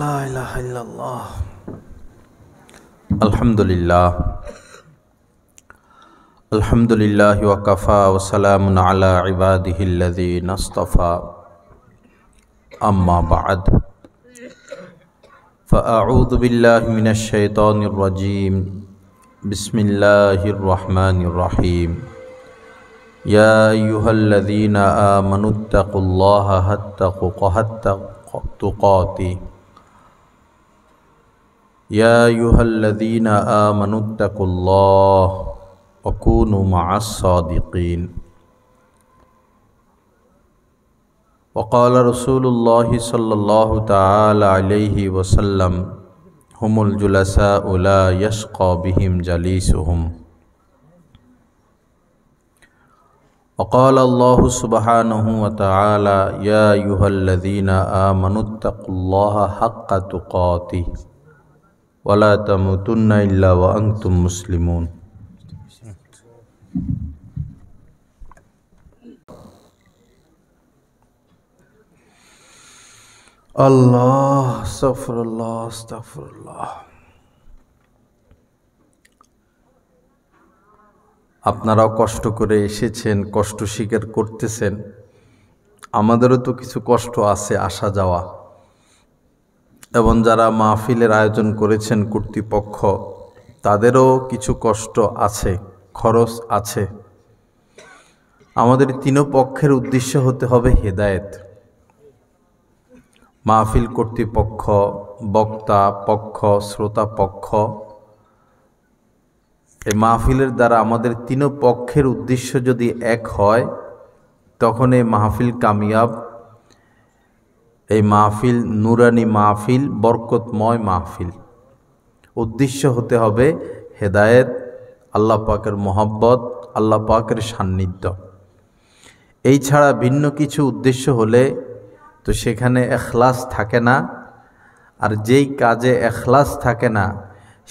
লা ইলাহা ইল্লাল্লাহ। আলহামদুলিল্লাহ আলহামদুলিল্লাহি ওয়া কাফা ওয়া সালামুন আলা ইবাদিহিল্লাযীনা ইসতাফা, আম্মা বা'দ। ফাআউযু বিল্লাহি মিনাশ শাইতানির রাজীম। বিসমিল্লাহির রহমানির রহিম। ইয়া আইয়ুহাল্লাযীনা আমানুত্তাকুল্লাহা হাক্কা তুকাতিহি يا أيها الذين آمنوا اتقوا الله وكونوا مع الصادقين وقال رسول الله صلى الله تعالى عليه وسلم هم الجلساء لا يشقى بهم جليسهم وقال الله سبحانه وتعالى يا أيها الذين آمنوا اتقوا الله حق تقاته ওয়ালা তামুতুন্না ইল্লা ওয়া আনতুম মুসলিমুন। আল্লাহ আস্তাগফিরুল্লাহ আস্তাগফিরুল্লাহ। আপনারাও কষ্ট করে এসেছেন, কষ্ট স্বীকার করতেছেন। আমাদেরও তো কিছু কষ্ট আছে, আসা যাওয়া। এবং যারা মাহফিলের আয়োজন করেছেন কর্তৃপক্ষ, তাদেরও কিছু কষ্ট আছে, খরচ আছে। আমাদের তিনও পক্ষের উদ্দেশ্য হতে হবে হেদায়েত। মাহফিল কর্তৃপক্ষ, বক্তা পক্ষ, শ্রোতা পক্ষ, এই মাহফিলের দ্বারা আমাদের তিনও পক্ষের উদ্দেশ্য যদি এক হয়, তখন এই মাহফিল কামিয়াব। এই মাহফিল নুরানি মাহফিল, বরকতময় মাহফিল। উদ্দেশ্য হতে হবে হেদায়েত, আল্লাহ পাকের মহব্বত, আল্লাহ পাকের সান্নিধ্য। এই ছাড়া ভিন্ন কিছু উদ্দেশ্য হলে তো সেখানে এখলাস থাকে না। আর যেই কাজে এখলাস থাকে না,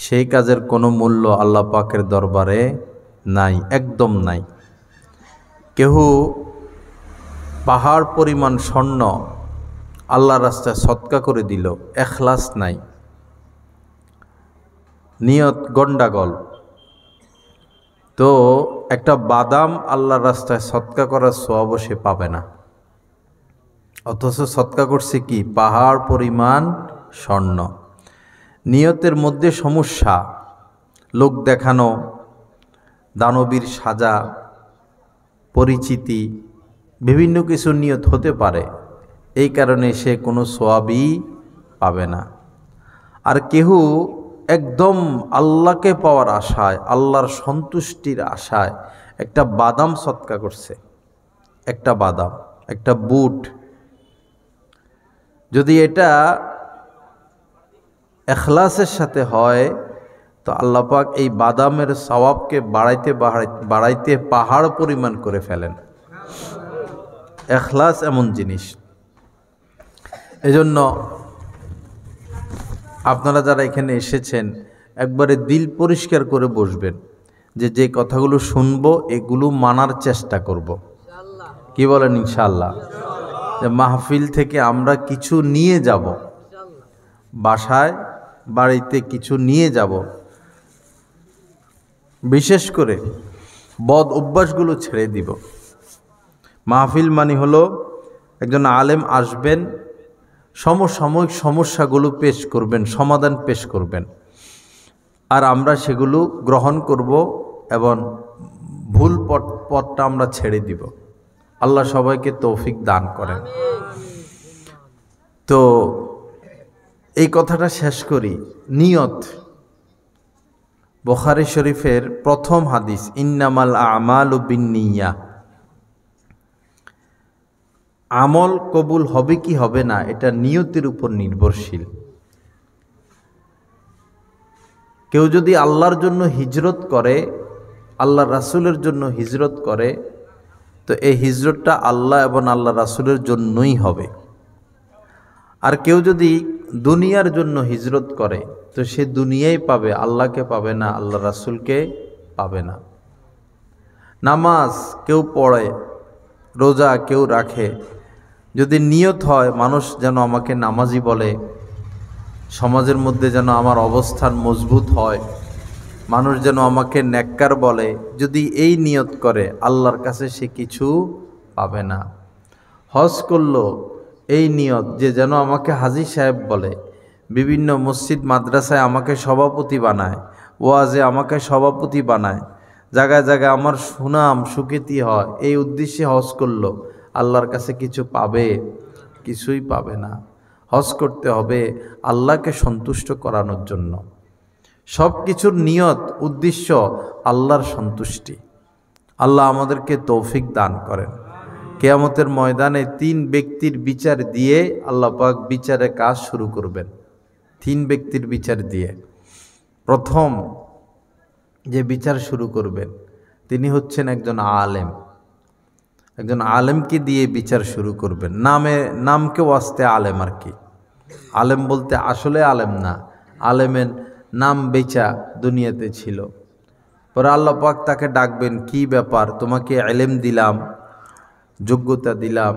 সেই কাজের কোনো মূল্য আল্লাহ পাকের দরবারে নাই, একদম নাই। কেহ পাহাড় পরিমাণ স্বর্ণ আল্লাহ রাস্তায় সদকা করে দিল, এখলাস নাই, নিয়ত গন্ডাগোল। তো একটা বাদাম আল্লাহ রাস্তায় সদকা করার সওয়াব সে পাবে না। অথচ সদকা করছে কি? পাহাড় পরিমাণ স্বর্ণ। নিয়তের মধ্যে সমস্যা, লোক দেখানো, দানবীর সাজা, পরিচিতি, বিভিন্ন কিছু নিয়ত হতে পারে। এই কারণে সে কোনো সওয়াবই পাবে না। আর কেহ একদম আল্লাহকে পাওয়ার আশায়, আল্লাহর সন্তুষ্টির আশায় একটা বাদাম সদকা করছে, একটা বাদাম, একটা বুট। যদি এটা এখলাসের সাথে হয়, তো আল্লাহ পাক এই বাদামের সওয়াবকে বাড়াইতে বাড়াইতে পাহাড় পরিমাণ করে ফেলেন। এখলাস এমন জিনিস। এজন্য আপনারা যারা এখানে এসেছেন, একবারে দিল পরিষ্কার করে বসবেন যে যে কথাগুলো শুনবো এগুলো মানার চেষ্টা করব। কি বলেন? ইনশাআল্লাহ। যে মাহফিল থেকে আমরা কিছু নিয়ে যাব, বাসায় বাড়িতে কিছু নিয়ে যাব। বিশেষ করে বদ অভ্যাসগুলো ছেড়ে দিব। মাহফিল মানে হলো একজন আলেম আসবেন, সমসাময়িক সমস্যাগুলো পেশ করবেন, সমাধান পেশ করবেন, আর আমরা সেগুলো গ্রহণ করব এবং ভুল পথটা আমরা ছেড়ে দিব। আল্লাহ সবাইকে তৌফিক দান করেন। তো এই কথাটা শেষ করি। নিয়ত, বুখারী শরীফের প্রথম হাদিস, ইন্নামাল আমালু বিন্নিয়া। আমল কবুল হবে কি হবে না, এটা নিয়তের উপর নির্ভরশীল। কেউ যদি আল্লাহর জন্য হিজরত করে, আল্লাহ রাসূলের জন্য হিজরত করে, তো এই হিজরতটা আল্লাহ এবং আল্লাহ রাসূলের জন্যই হবে। আর কেউ যদি দুনিয়ার জন্য হিজরত করে, তো সে দুনিয়াই পাবে, আল্লাহকে পাবে না, আল্লাহ রাসূলকে পাবে না। নামাজ কেউ পড়ে, রোজা কেউ রাখে, যদি নিয়ত হয় মানুষ যেন আমাকে নামাজি বলে, সমাজের মধ্যে যেন আমার অবস্থান মজবুত হয়, মানুষ যেন আমাকে নেককার বলে। যদি এই নিয়ত করে, আল্লাহর কাছে সে কিছু পাবে না। হজ করলো এই নিয়ত যে যেন আমাকে হাজী সাহেব বলে, বিভিন্ন মসজিদ মাদ্রাসায় আমাকে সভাপতি বানায়, ওয়াজে আমাকে সভাপতি বানায়, জায়গায় জায়গায় আমার সুনাম সুখ্যাতি হয়, এই উদ্দেশ্যে হজ করলো, আল্লাহর কাছে কিছু পাবে? কিছুই পাবে না। হজ করতে হবে আল্লাহকে সন্তুষ্ট করানোর জন্য। সব কিছুর নিয়ত উদ্দেশ্য আল্লাহর সন্তুষ্টি। আল্লাহ আমাদেরকে তৌফিক দান করেন। কিয়ামতের ময়দানে 3 ব্যক্তির বিচার দিয়ে আল্লাহ পাক বিচারের কাজ শুরু করবেন। 3 ব্যক্তির বিচার দিয়ে প্রথম যে বিচার শুরু করবেন তিনি হচ্ছেন একজন আলেম। একজন আলেমকে দিয়ে বিচার শুরু করবেন। নামকে ওয়াস্তে আলেম আর কি। আলেম বলতে আসলে আলেম না, আলেমের নাম বেচা দুনিয়াতে ছিল। পরে আল্লাহ পাক তাকে ডাকবেন, কি ব্যাপার, তোমাকে ইলম দিলাম, যোগ্যতা দিলাম,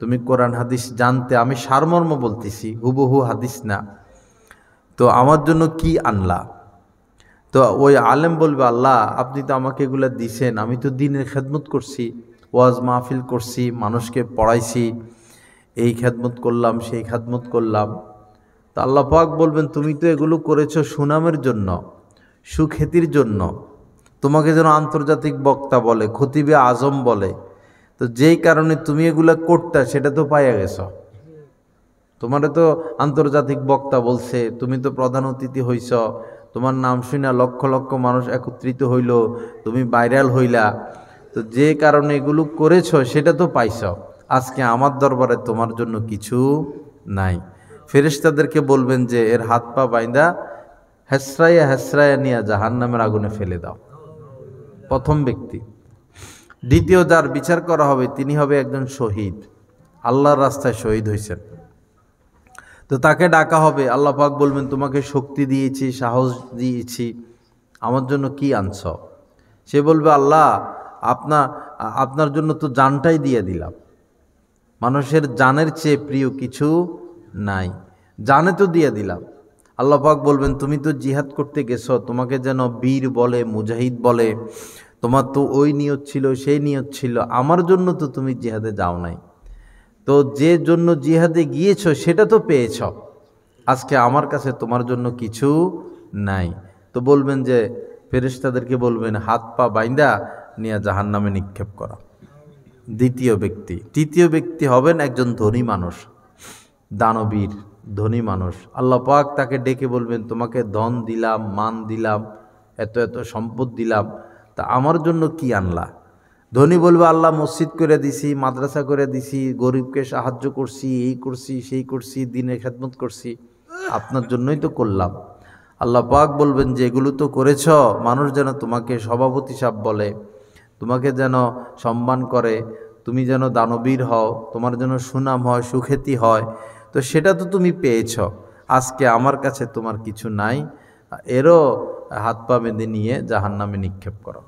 তুমি কোরআন হাদিস জানতে, আমি সারমর্ম বলতেছি, হুবহু হাদিস না, তো আমার জন্য কি আনলা? তো ওই আলেম বলবে, আল্লাহ আপনি তো আমাকে এগুলো দিছেন, আমি তো দ্বীনের খেদমত করছি, ওয়াজ মাহফিল করছি, মানুষকে পড়াইছি, এই খেদমত করলাম, সেই খেদমত করলাম। তো আল্লাহ পাক বলবেন, তুমি তো এগুলো করেছো সুনামের জন্য, সুখ্যাতির জন্য, তোমাকে যেন আন্তর্জাতিক বক্তা বলে, খতিবে আজম বলে, তো যেই কারণে তুমি এগুলা করতা সেটা তো পাইয়া গেছ। তোমারে তো আন্তর্জাতিক বক্তা বলছে, তুমি তো প্রধান অতিথি হইছ, তোমার নাম শুনে লক্ষ লক্ষ মানুষ একত্রিত হইল, তুমি ভাইরাল হইলা, তো যে কারণে এগুলো করেছ সেটা তো পাইছ। আজকে আমার দরবারে তোমার জন্য কিছু নাই। ফেরেশতাদেরকে বলবেন যে এর হাত পা বাইন্দা হেসরাইয়া হেসরাইয়া নিয়ে জাহান্নামের আগুনে ফেলে দাও। প্রথম ব্যক্তি। দ্বিতীয় যার বিচার করা হবে তিনি হবে একজন শহীদ, আল্লাহর রাস্তায় শহীদ হয়েছেন। তো তাকে ডাকা হবে, আল্লাহ পাক বলবেন, তোমাকে শক্তি দিয়েছি, সাহস দিয়েছি, আমার জন্য কি আনছ? সে বলবে, আল্লাহ আপনার জন্য তো জানটাই দিয়ে দিলাম, মানুষের জানের চেয়ে প্রিয় কিছু নাই, জানে তো দিয়ে দিলাম। আল্লাহ পাক বলবেন, তুমি তো জিহাদ করতে গেছো, তোমাকে যেন বীর বলে, মুজাহিদ বলে, তোমার তো ওই নিয়ত ছিল, সেই নিয়ত ছিল, আমার জন্য তো তুমি জিহাদে যাও নাই, তো যে জন্য জিহাদে গিয়েছো সেটা তো পেয়েছ, আজকে আমার কাছে তোমার জন্য কিছু নাই। তো বলবেন যে ফেরেশতাদেরকে বলবেন, হাত পা বাইন্দা নিয়ে জাহান্নামে নিক্ষেপ করা। দ্বিতীয় ব্যক্তি। তৃতীয় ব্যক্তি হবেন একজন ধনী মানুষ, দানবীর ধনী মানুষ। আল্লাহ পাক তাকে ডেকে বলবেন, তোমাকে ধন দিলাম, মান দিলাম, এত এত সম্পদ দিলাম, তা আমার জন্য কি আনলা? ধনী বলবে, আল্লাহ মসজিদ করে দিছি, মাদ্রাসা করে দিছি, গরিবকে সাহায্য করছি, এই করছি, সেই করছি, দিনের খেদমত করছি, আপনার জন্যই তো করলাম। আল্লাহ পাক বলবেন যে এগুলো তো করেছ, মানুষ যেন তোমাকে সভাপতি সাহেব বলে, তোমাকে যেন সম্মান করে, তুমি যেন দানবীর হও, তোমার যেন সুনাম হয়, সুখ্যাতি হয়, তো সেটা তো তুমি পেয়েছ, আজকে আমার কাছে তোমার কিছু নাই, এরও হাত পা বেঁধে নিয়ে জাহান্নামে নিক্ষেপ করো।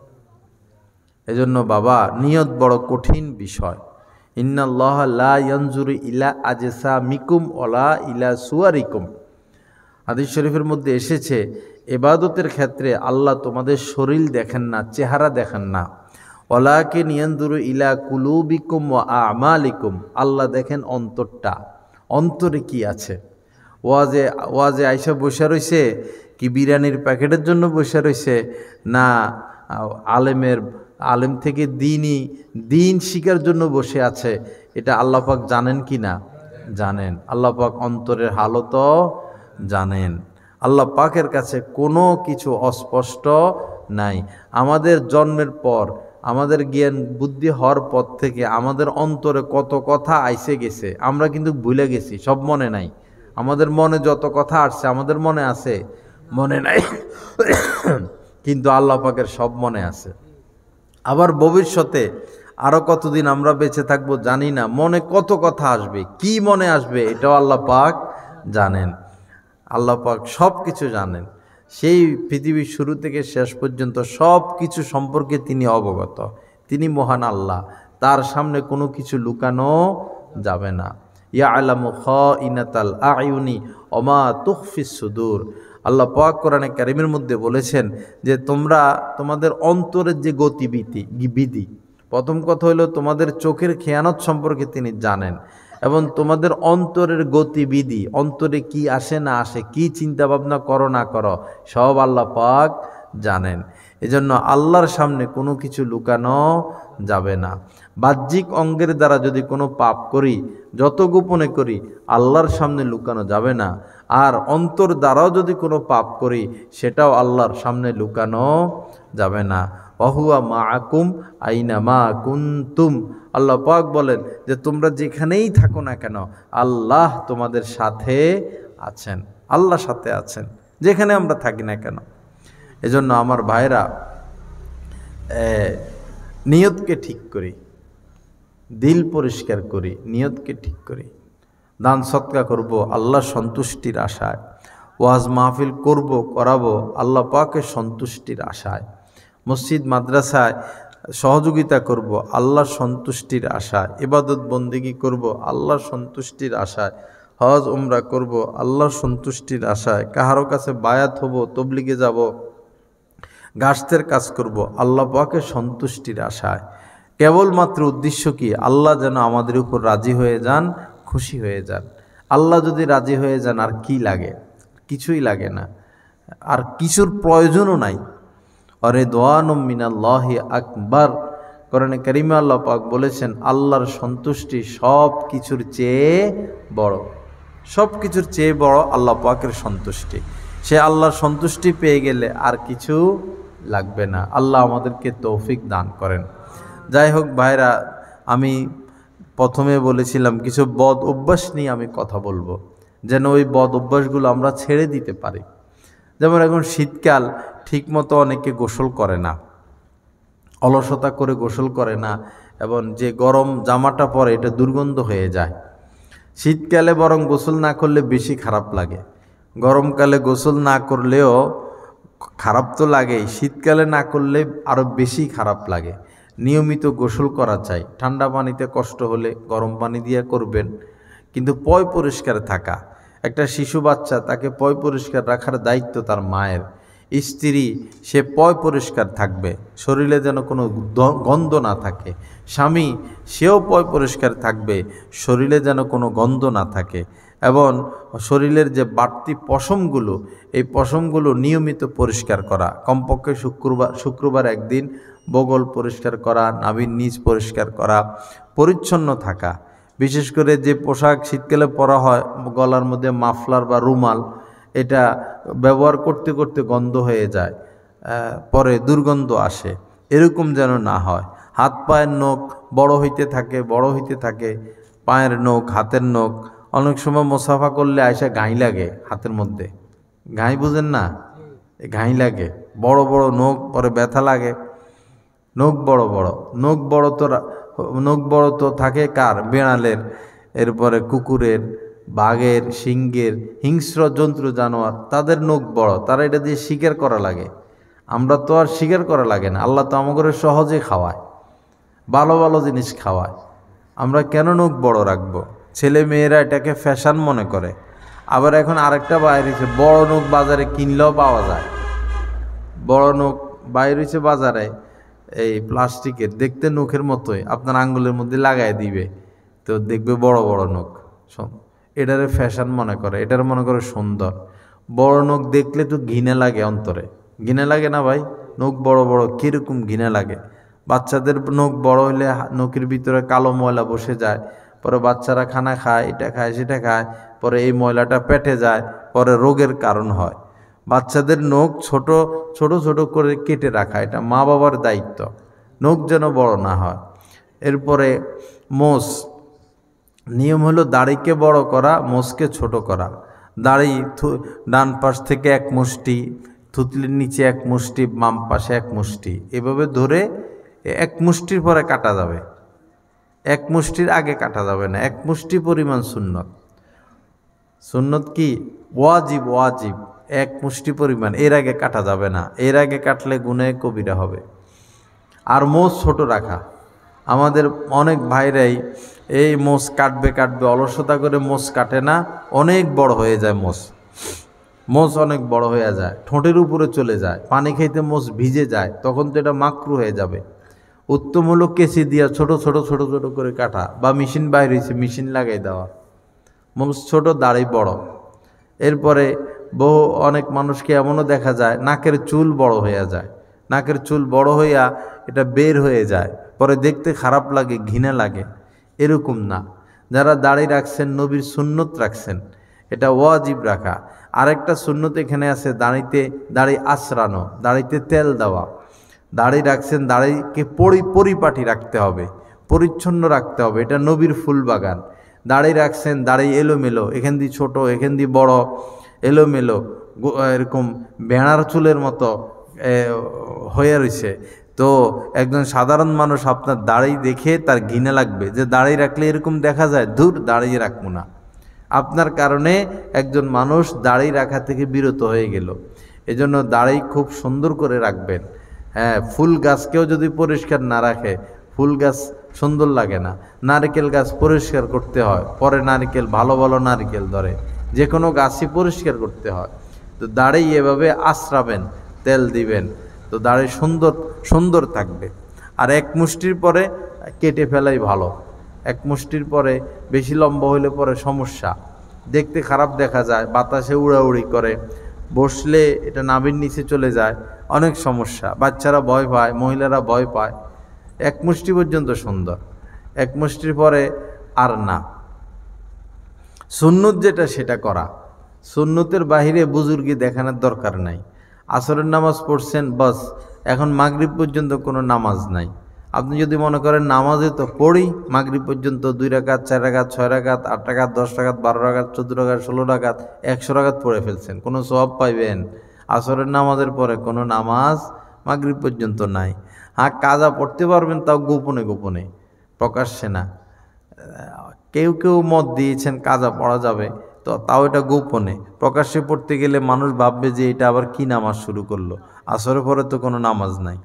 এজন্য বাবা, নিয়ত বড় কঠিন বিষয়। ইন্নাল্লাহা লা ইয়ানজুরু ইলা আজসামিকুম ওয়ালা ইলা সুয়ারিকুম। হাদিস শরীফের মধ্যে এসেছে, ইবাদতের ক্ষেত্রে আল্লাহ তোমাদের শরীর দেখেন না, চেহারা দেখেন না, ওয়ালাকিন ইয়ানজুরু ইলা কুলুবিকুম ওয়া আমালিকুম, আল্লাহ দেখেন অন্তরটা, অন্তরে কি আছে। ওয়াজে আইসা বসে রইছে কি বিরিয়ানির প্যাকেটের জন্য বসে রইছে, না আলেম থেকে দিন শিকার জন্য বসে আছে, এটা আল্লাহ পাক জানেন কি না? জানেন। আল্লাহ পাক অন্তরের হালতও জানেন। আল্লাহ পাকের কাছে কোনো কিছু অস্পষ্ট নাই। আমাদের জন্মের পর, আমাদের জ্ঞান বুদ্ধি হওয়ার পর থেকে আমাদের অন্তরে কত কথা আইসে গেছে, আমরা কিন্তু ভুলে গেছি, সব মনে নাই। আমাদের মনে যত কথা আসছে আমাদের মনে আছে? মনে নাই। কিন্তু আল্লাহ পাকের সব মনে আছে। আবার ভবিষ্যতে আরো কতদিন আমরা বেঁচে থাকবো জানি না, মনে কত কথা আসবে, কি মনে আসবে এটাও আল্লাহ পাক জানেন। আল্লাহ পাক সব কিছু জানেন, সেই পৃথিবীর শুরু থেকে শেষ পর্যন্ত সব কিছু সম্পর্কে তিনি অবগত। তিনি মহান আল্লাহ, তার সামনে কোনো কিছু লুকানো যাবে না। ইয়ালামু খাইনাতাল আয়ুনি ওমা তুখফিস সুদূর। আল্লাহ পাক কোরআনে কারীমের মধ্যে বলেছেন যে তোমরা তোমাদের অন্তরের যে গতিবিধি, প্রথম কথা হলো তোমাদের চোখের খেয়ানত সম্পর্কে তিনি জানেন, এবং তোমাদের অন্তরের গতিবিধি, অন্তরে কি আসে না আসে, কি চিন্তা ভাবনা করো না করো, সব আল্লাহ পাক জানেন। এজন্য আল্লাহর সামনে কোনো কিছু লুকানো যাবে না। বাহ্যিক অঙ্গের দ্বারা যদি কোনো পাপ করি, যত গোপনে করি, আল্লাহর সামনে লুকানো যাবে না। আর অন্তর দ্বারাও যদি কোনো পাপ করি, সেটাও আল্লাহর সামনে লুকানো যাবে না। ওয়াহুয়া মাআকুম আইনামা কুনতুম। আল্লাহ পাক বলেন যে তোমরা যেখানেই থাকো না কেন, আল্লাহ তোমাদের সাথে আছেন। আল্লাহ সাথে আছেন যেখানে আমরা থাকি না কেন। এজন্য আমার ভাইরা, নিয়তকে ঠিক করি, দিল পরিষ্কার করি, নিয়তকে ঠিক করি। দান সৎকা করব আল্লাহর সন্তুষ্টির আশায়, ওয়াজ মাহফিল করব করাবো আল্লাহ পাকের সন্তুষ্টির আশায়, মসজিদ মাদ্রাসায় সহযোগিতা করব আল্লাহর সন্তুষ্টির আশায়, ইবাদত বন্দেগী করব আল্লাহর সন্তুষ্টির আশায়, হজ উমরা করব আল্লাহর সন্তুষ্টির আশায়, কাহারো কাছে বায়াত হব, তবলিগে যাব, গাছতের কাজ করব আল্লাহ পাকের সন্তুষ্টির আশায়। কেবলমাত্র উদ্দেশ্য কি? আল্লাহ যেন আমাদের উপর রাজি হয়ে যান, খুশি হয়ে যান। আল্লাহ যদি রাজি হয়ে যান আর কি লাগে? কিছুই লাগে না, আর কিছুর প্রয়োজনও নাই। অরে দোয়ানুম মিনাল্লাহি আকবার। কোরআনে কারিমে আল্লাহ পাক বলেছেন আল্লাহর সন্তুষ্টি সব কিছুর চেয়ে বড়, সব কিছুর চেয়ে বড় আল্লাহ পাকের সন্তুষ্টি। সে আল্লাহর সন্তুষ্টি পেয়ে গেলে আর কিছু লাগবে না। আল্লাহ আমাদেরকে তৌফিক দান করেন। যাই হোক ভাইরা, আমি প্রথমে বলেছিলাম কিছু বদ অভ্যাস নিয়ে আমি কথা বলবো, যেন ওই বদ অভ্যাসগুলো আমরা ছেড়ে দিতে পারি। যেমন এখন শীতকাল, ঠিকমতো অনেকে গোসল করে না, অলসতা করে গোসল করে না, এবং যে গরম জামাটা পরে এটা দুর্গন্ধ হয়ে যায়। শীতকালে বরং গোসল না করলে বেশি খারাপ লাগে, গরমকালে গোসল না করলেও খারাপ তো লাগেই, শীতকালে না করলে আরও বেশি খারাপ লাগে। নিয়মিত গোসল করা চাই। ঠান্ডা পানিতে কষ্ট হলে গরম পানি দিয়ে করবেন, কিন্তু পয় পরিষ্কার থাকা। একটা শিশু বাচ্চা, তাকে পয় পরিষ্কার রাখার দায়িত্ব তার মায়ের। স্ত্রী, সে পয় পরিষ্কার থাকবে, শরীরে যেন কোনো গন্ধ না থাকে। স্বামী, সেও পয় পরিষ্কার থাকবে, শরীরে যেন কোনো গন্ধ না থাকে। এবং শরীরের যে বাড়তি পশমগুলো, এই পশমগুলো নিয়মিত পরিষ্কার করা, কমপক্ষে শুক্রবার একদিন বগল পরিষ্কার করা, নাভির নিচ পরিষ্কার করা, পরিচ্ছন্ন থাকা। বিশেষ করে যে পোশাক শীতকালে পরা হয়, গলার মধ্যে মাফলার বা রুমাল, এটা ব্যবহার করতে করতে গন্ধ হয়ে যায়, পরে দুর্গন্ধ আসে, এরকম যেন না হয়। হাত পায়ের নখ বড় হইতে থাকে, পায়ের নখ, হাতের নখ। অনেক সময় মোসাফা করলে আয়সা ঘাই লাগে হাতের মধ্যে, ঘাই বুঝেন না, ঘাই লাগে, বড় বড় নখ, পরে ব্যথা লাগে। নখ বড় তো থাকে কার? বেড়ালের, এরপরে কুকুরের, বাঘের, সিংহের, হিংস্র জন্তু জানোয়ার, তাদের নখ বড়, তারা এটা দিয়ে শিকার করা লাগে। আমরা তো আর শিকার করা লাগে না, আল্লাহ তো আমাদের সহজে খাওয়ায়, ভালো ভালো জিনিস খাওয়ায়। আমরা কেন নখ বড় রাখবো? ছেলে মেয়েরা এটাকে ফ্যাশন মনে করে। আবার এখন আরেকটা বাইরে হয়েছে, বড় নখ বাজারে কিনলেও পাওয়া যায়। বড় নখ বাইরে হয়েছে বাজারে, এই প্লাস্টিকের, দেখতে নখের মতোই, আপনার আঙ্গুলের মধ্যে লাগাই দিবে, তো দেখবে বড় বড় নখ। এটারে ফ্যাশন মনে করে, এটার মনে করে সুন্দর। বড় নখ দেখলে তো ঘৃণা লাগে, অন্তরে ঘৃণা লাগে না ভাই? নখ বড় বড় কীরকম ঘৃণা লাগে। বাচ্চাদের নখ বড় হলে নখের ভিতরে কালো ময়লা বসে যায়, পরে বাচ্চারা খানা খায়, এটা খায় সেটা খায়, পরে এই ময়লাটা পেটে যায়, পরে রোগের কারণ হয়। বাচ্চাদের নখ ছোট ছোট করে কেটে রাখা, এটা মা বাবার দায়িত্ব, নখ যেন বড় না হয়। এরপরে মোষ, নিয়ম হলো দাড়িকে বড় করা, মোষকে ছোট করা। দাড়ি ডান পাশ থেকে এক মুষ্টি, থুতলির নিচে এক মুষ্টি, বাম পাশে এক মুষ্টি, এভাবে ধরে এক মুষ্টির পরে কাটা যাবে, এক মুষ্টির আগে কাটা যাবে না। এক মুষ্টি পরিমাণ সুন্নত। সুন্নত কি? ওয়াজিব, এক মুষ্টি পরিমাণ, এর আগে কাটা যাবে না, এর আগে কাটলে গুনাহে কবিরা হবে। আর মোষ ছোট রাখা। আমাদের অনেক ভাইরাই এই মোষ কাটবে কাটবে, অলসতা করে মোষ কাটে না, অনেক বড় হয়ে যায় মোষ। মোষ অনেক বড় হয়ে যায়, ঠোঁটের উপরে চলে যায়, পানি খাইতে মোষ ভিজে যায়, তখন তো এটা মাকরু হয়ে যাবে। উত্তম হলো কেঁচি দিয়া ছোট ছোট ছোট ছোট করে কাটা, বা মেশিন বাইর হয়েছে মেশিন লাগাই দেওয়া। মোষ ছোট, দাড়ি বড়। এরপরে অনেক মানুষকে এমনও দেখা যায় নাকের চুল বড় হয়ে যায়, নাকের চুল বড় হইয়া এটা বের হয়ে যায়, পরে দেখতে খারাপ লাগে, ঘৃণা লাগে। এরকম না, যারা দাড়ি রাখছেন নবীর সুন্নত রাখছেন, এটা ওয়াজিব রাখা। আরেকটা সুন্নত এখানে আছে, দাড়ি আঁচড়ানো, দাড়িতে তেল দেওয়া। দাড়ি রাখছেন, দাড়িকে পরিপাটি রাখতে হবে, পরিচ্ছন্ন রাখতে হবে, এটা নবীর ফুল বাগান। দাড়ি রাখছেন, দাড়ি এলোমেলো, এখান দিয়ে ছোট এখান দিয়ে বড়, এলোমেলো, এরকম ভেড়ার চুলের মতো হয়ে রয়েছে। তো একজন সাধারণ মানুষ আপনার দাড়ি দেখে তার ঘৃণা লাগবে, যে দাড়ি রাখলে এরকম দেখা যায়, ধুর দাড়ি রাখবো না। আপনার কারণে একজন মানুষ দাড়ি রাখা থেকে বিরত হয়ে গেল। এজন্য দাড়ি খুব সুন্দর করে রাখবেন। হ্যাঁ, ফুল গাছকেও যদি পরিষ্কার না রাখে, ফুল গাছ সুন্দর লাগে না। নারকেল গাছ পরিষ্কার করতে হয়, পরে নারকেল ভালো ভালো নারকেল ধরে, যে কোনো গাছই পরিষ্কার করতে হয়। তো দাড়ি এভাবে আঁচড়াবেন, তেল দিবেন, তো দাড়ি সুন্দর সুন্দর থাকবে। আর এক মুষ্টির পরে কেটে ফেলাই ভালো। এক মুষ্টির পরে বেশি লম্বা হইলে পরে সমস্যা, দেখতে খারাপ দেখা যায়, বাতাসে উড়াউড়ি করে, বসলে এটা নাভির নিচে চলে যায়, অনেক সমস্যা। বাচ্চারা ভয় পায়, মহিলারা ভয় পায়। এক মুষ্টি পর্যন্ত সুন্দর, এক মুষ্টির পরে আর না। সুন্নত যেটা সেটা করা, সুন্নতের বাহিরে বুজুর্গি দেখানোর দরকার নাই। আসরের নামাজ পড়ছেন, বাস, এখন মাগরিব পর্যন্ত কোনো নামাজ নাই। আপনি যদি মনে করেন নামাজে তো পড়ি, মাগরিব পর্যন্ত 2 রাকাত 4 রাকাত 6 রাকাত 8 রাকাত 10 রাকাত 12 রাকাত 14 রাকাত 16 রাকাত 100 রাকাত পড়ে ফেলছেন, কোনো সওয়াব পাইবেন? আসরের নামাজের পরে কোনো নামাজ মাগরিব পর্যন্ত নাই। হ্যাঁ, কাজা পড়তে পারবেন, তাও গোপনে গোপনে, প্রকাশ্যে না। কেউ কেউ মত দিয়েছেন কাজা পড়া যাবে, তো তাও এটা গোপনে। প্রকাশ্যে পড়তে গেলে মানুষ ভাববে যে এটা আবার কি নামাজ শুরু করলো, আসরের পরে তো কোনো নামাজ নাই।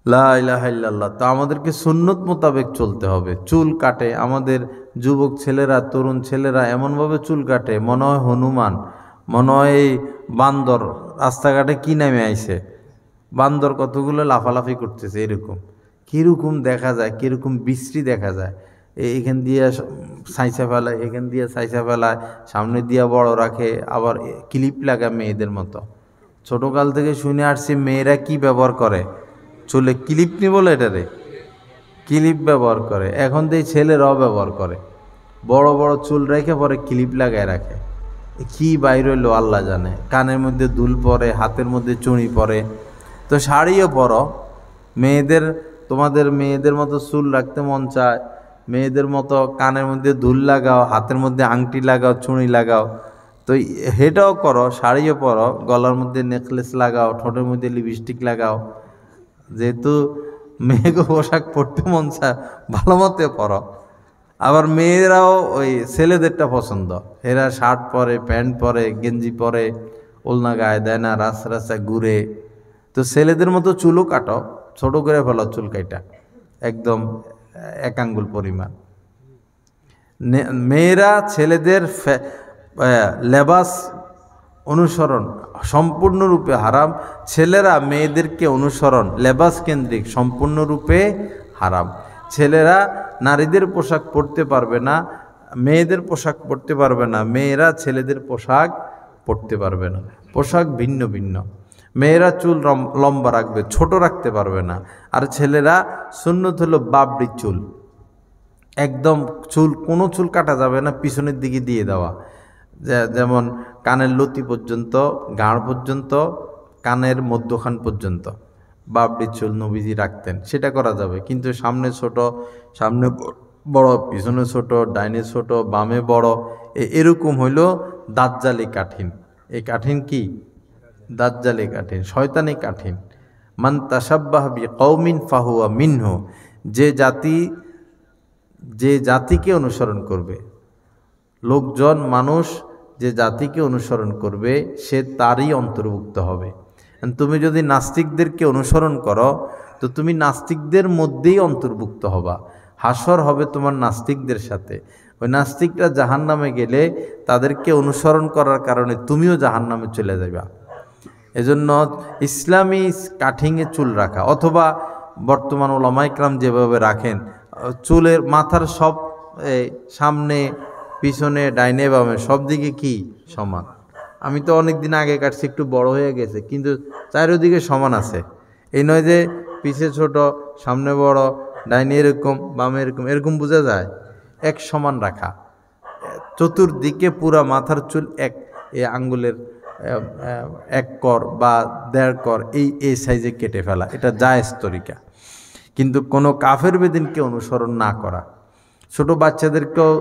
লা ইলাহা ইল্লাল্লাহ। তো আমাদেরকে সুন্নত মোতাবেক চলতে হবে। চুল কাটে আমাদের যুবক ছেলেরা, তরুণ ছেলেরা এমনভাবে চুল কাটে মনে হয় হনুমান, মনে হয় এই বান্দর রাস্তাঘাটে কি নামে আইছে, বান্দর কতগুলো লাফালাফি করতেছে, এরকম কীরকম দেখা যায়, কীরকম বিশ্রী দেখা যায়। এখান দিয়ে সাইসা ফেলায়, এখান দিয়ে সাইসা ফেলায়, সামনে দিয়ে বড় রাখে, আবার ক্লিপ লাগায় মেয়েদের মতো। ছোটোকাল থেকে শুনে আসছি মেয়েরা কি ব্যবহার করে, চুলে ক্লিপ নি বলে এটারে, ক্লিপ ব্যবহার করে। এখন তো এই ছেলেরাও ব্যবহার করে, বড় বড় চুল রেখে পরে ক্লিপ লাগায় রাখে। কি বাইর হইলো আল্লাহ জানে। কানের মধ্যে দুল পরে, হাতের মধ্যে চুড়ি পরে। তো শাড়িও পরো, মেয়েদের, তোমাদের মেয়েদের মতো চুল রাখতে মন চায়, মেয়েদের মতো কানের মধ্যে দুল লাগাও, হাতের মধ্যে আংটি লাগাও, চুড়ি লাগাও, তো হেটাও করো, শাড়িও পরো, গলার মধ্যে নেকলেস লাগাও, ঠোঁটের মধ্যে লিপস্টিক লাগাও। যেহেতু মেয়েকে পোশাক পরতে মন চায়, ভালো মতো পরো। আবার মেয়েরাও ওই ছেলেদেরটা পছন্দ, এরা শার্ট পরে, প্যান্ট পরে, গেঞ্জি পরে, ওলনা গায়ে দেয় না, রাস্তায় ঘুরে। তো ছেলেদের মতো চুলও কাটো, ছোট করে ফেলো চুল কাইটা, একদম 1 আঙ্গুল পরিমাণ। মেয়েরা ছেলেদের লেবাস অনুসরণ সম্পূর্ণরূপে হারাম, ছেলেরা মেয়েদেরকে অনুসরণ লেবাস কেন্দ্রিক সম্পূর্ণরূপে হারাম। ছেলেরা নারীদের পোশাক পরতে পারবে না, মেয়েদের পোশাক পরতে পারবে না, মেয়েরা ছেলেদের পোশাক পরতে পারবে না। পোশাক ভিন্ন ভিন্ন। মেয়েরা চুল লম্বা রাখবে, ছোট রাখতে পারবে না। আর ছেলেরা সুন্নত হলো বাবরি চুল, একদম চুল, কোনো চুল কাটা যাবে না, পিছনের দিকে দিয়ে দেওয়া। যেমন কানের লতি পর্যন্ত, ঘাড় পর্যন্ত, কানের মধ্যখান পর্যন্ত বাবরি চুল নবীজি রাখতেন, সেটা করা যাবে। কিন্তু সামনে ছোট, সামনে বড়, পিছনে ছোট, ডাইনে ছোট, বামে বড়, এরকম হইল দাজ্জালি কাঠিন। এই কাঠিন কি? দাজ্জালি কাঠিন, শয়তানি কাঠিন। মান তাশাব্বাহা বিকওমিন ফাহুয়া মিনহু। যে জাতিকে অনুসরণ করবে, লোকজন, মানুষ যে জাতিকে অনুসরণ করবে, সে তারই অন্তর্ভুক্ত হবে। তুমি যদি নাস্তিকদেরকে অনুসরণ করো, তো তুমি নাস্তিকদের মধ্যেই অন্তর্ভুক্ত হবা। হাসর হবে তোমার নাস্তিকদের সাথে। ওই নাস্তিকরা জাহান্নামে গেলে তাদেরকে অনুসরণ করার কারণে তুমিও জাহান্নামে চলে যাবে। এজন্য ইসলামী কাটিংয়ে চুল রাখা, অথবা বর্তমান ওলামা ইকরাম যেভাবে রাখেন, চুলের মাথার সব সামনে পিছনে ডাইনে বামে সব দিকে কি সমান। আমি তো অনেক দিন আগে কাটছি, একটু বড় হয়ে গেছে, কিন্তু চারিদিকে সমান আছে। এই নয় যে পিছে ছোট সামনে বড়, ডাইনে এরকম বামে এরকম, এরকম বোঝা যায়। এক সমান রাখা, চতুর্দিকে পুরা মাথার চুল এক, এই আঙ্গুলের 1 কর বা 1.5 কর এই সাইজে কেটে ফেলা, এটা জায়েজ তরিকা। কিন্তু কোনো কাফের বেদিনকে অনুসরণ না করা। ছোট বাচ্চাদেরকেও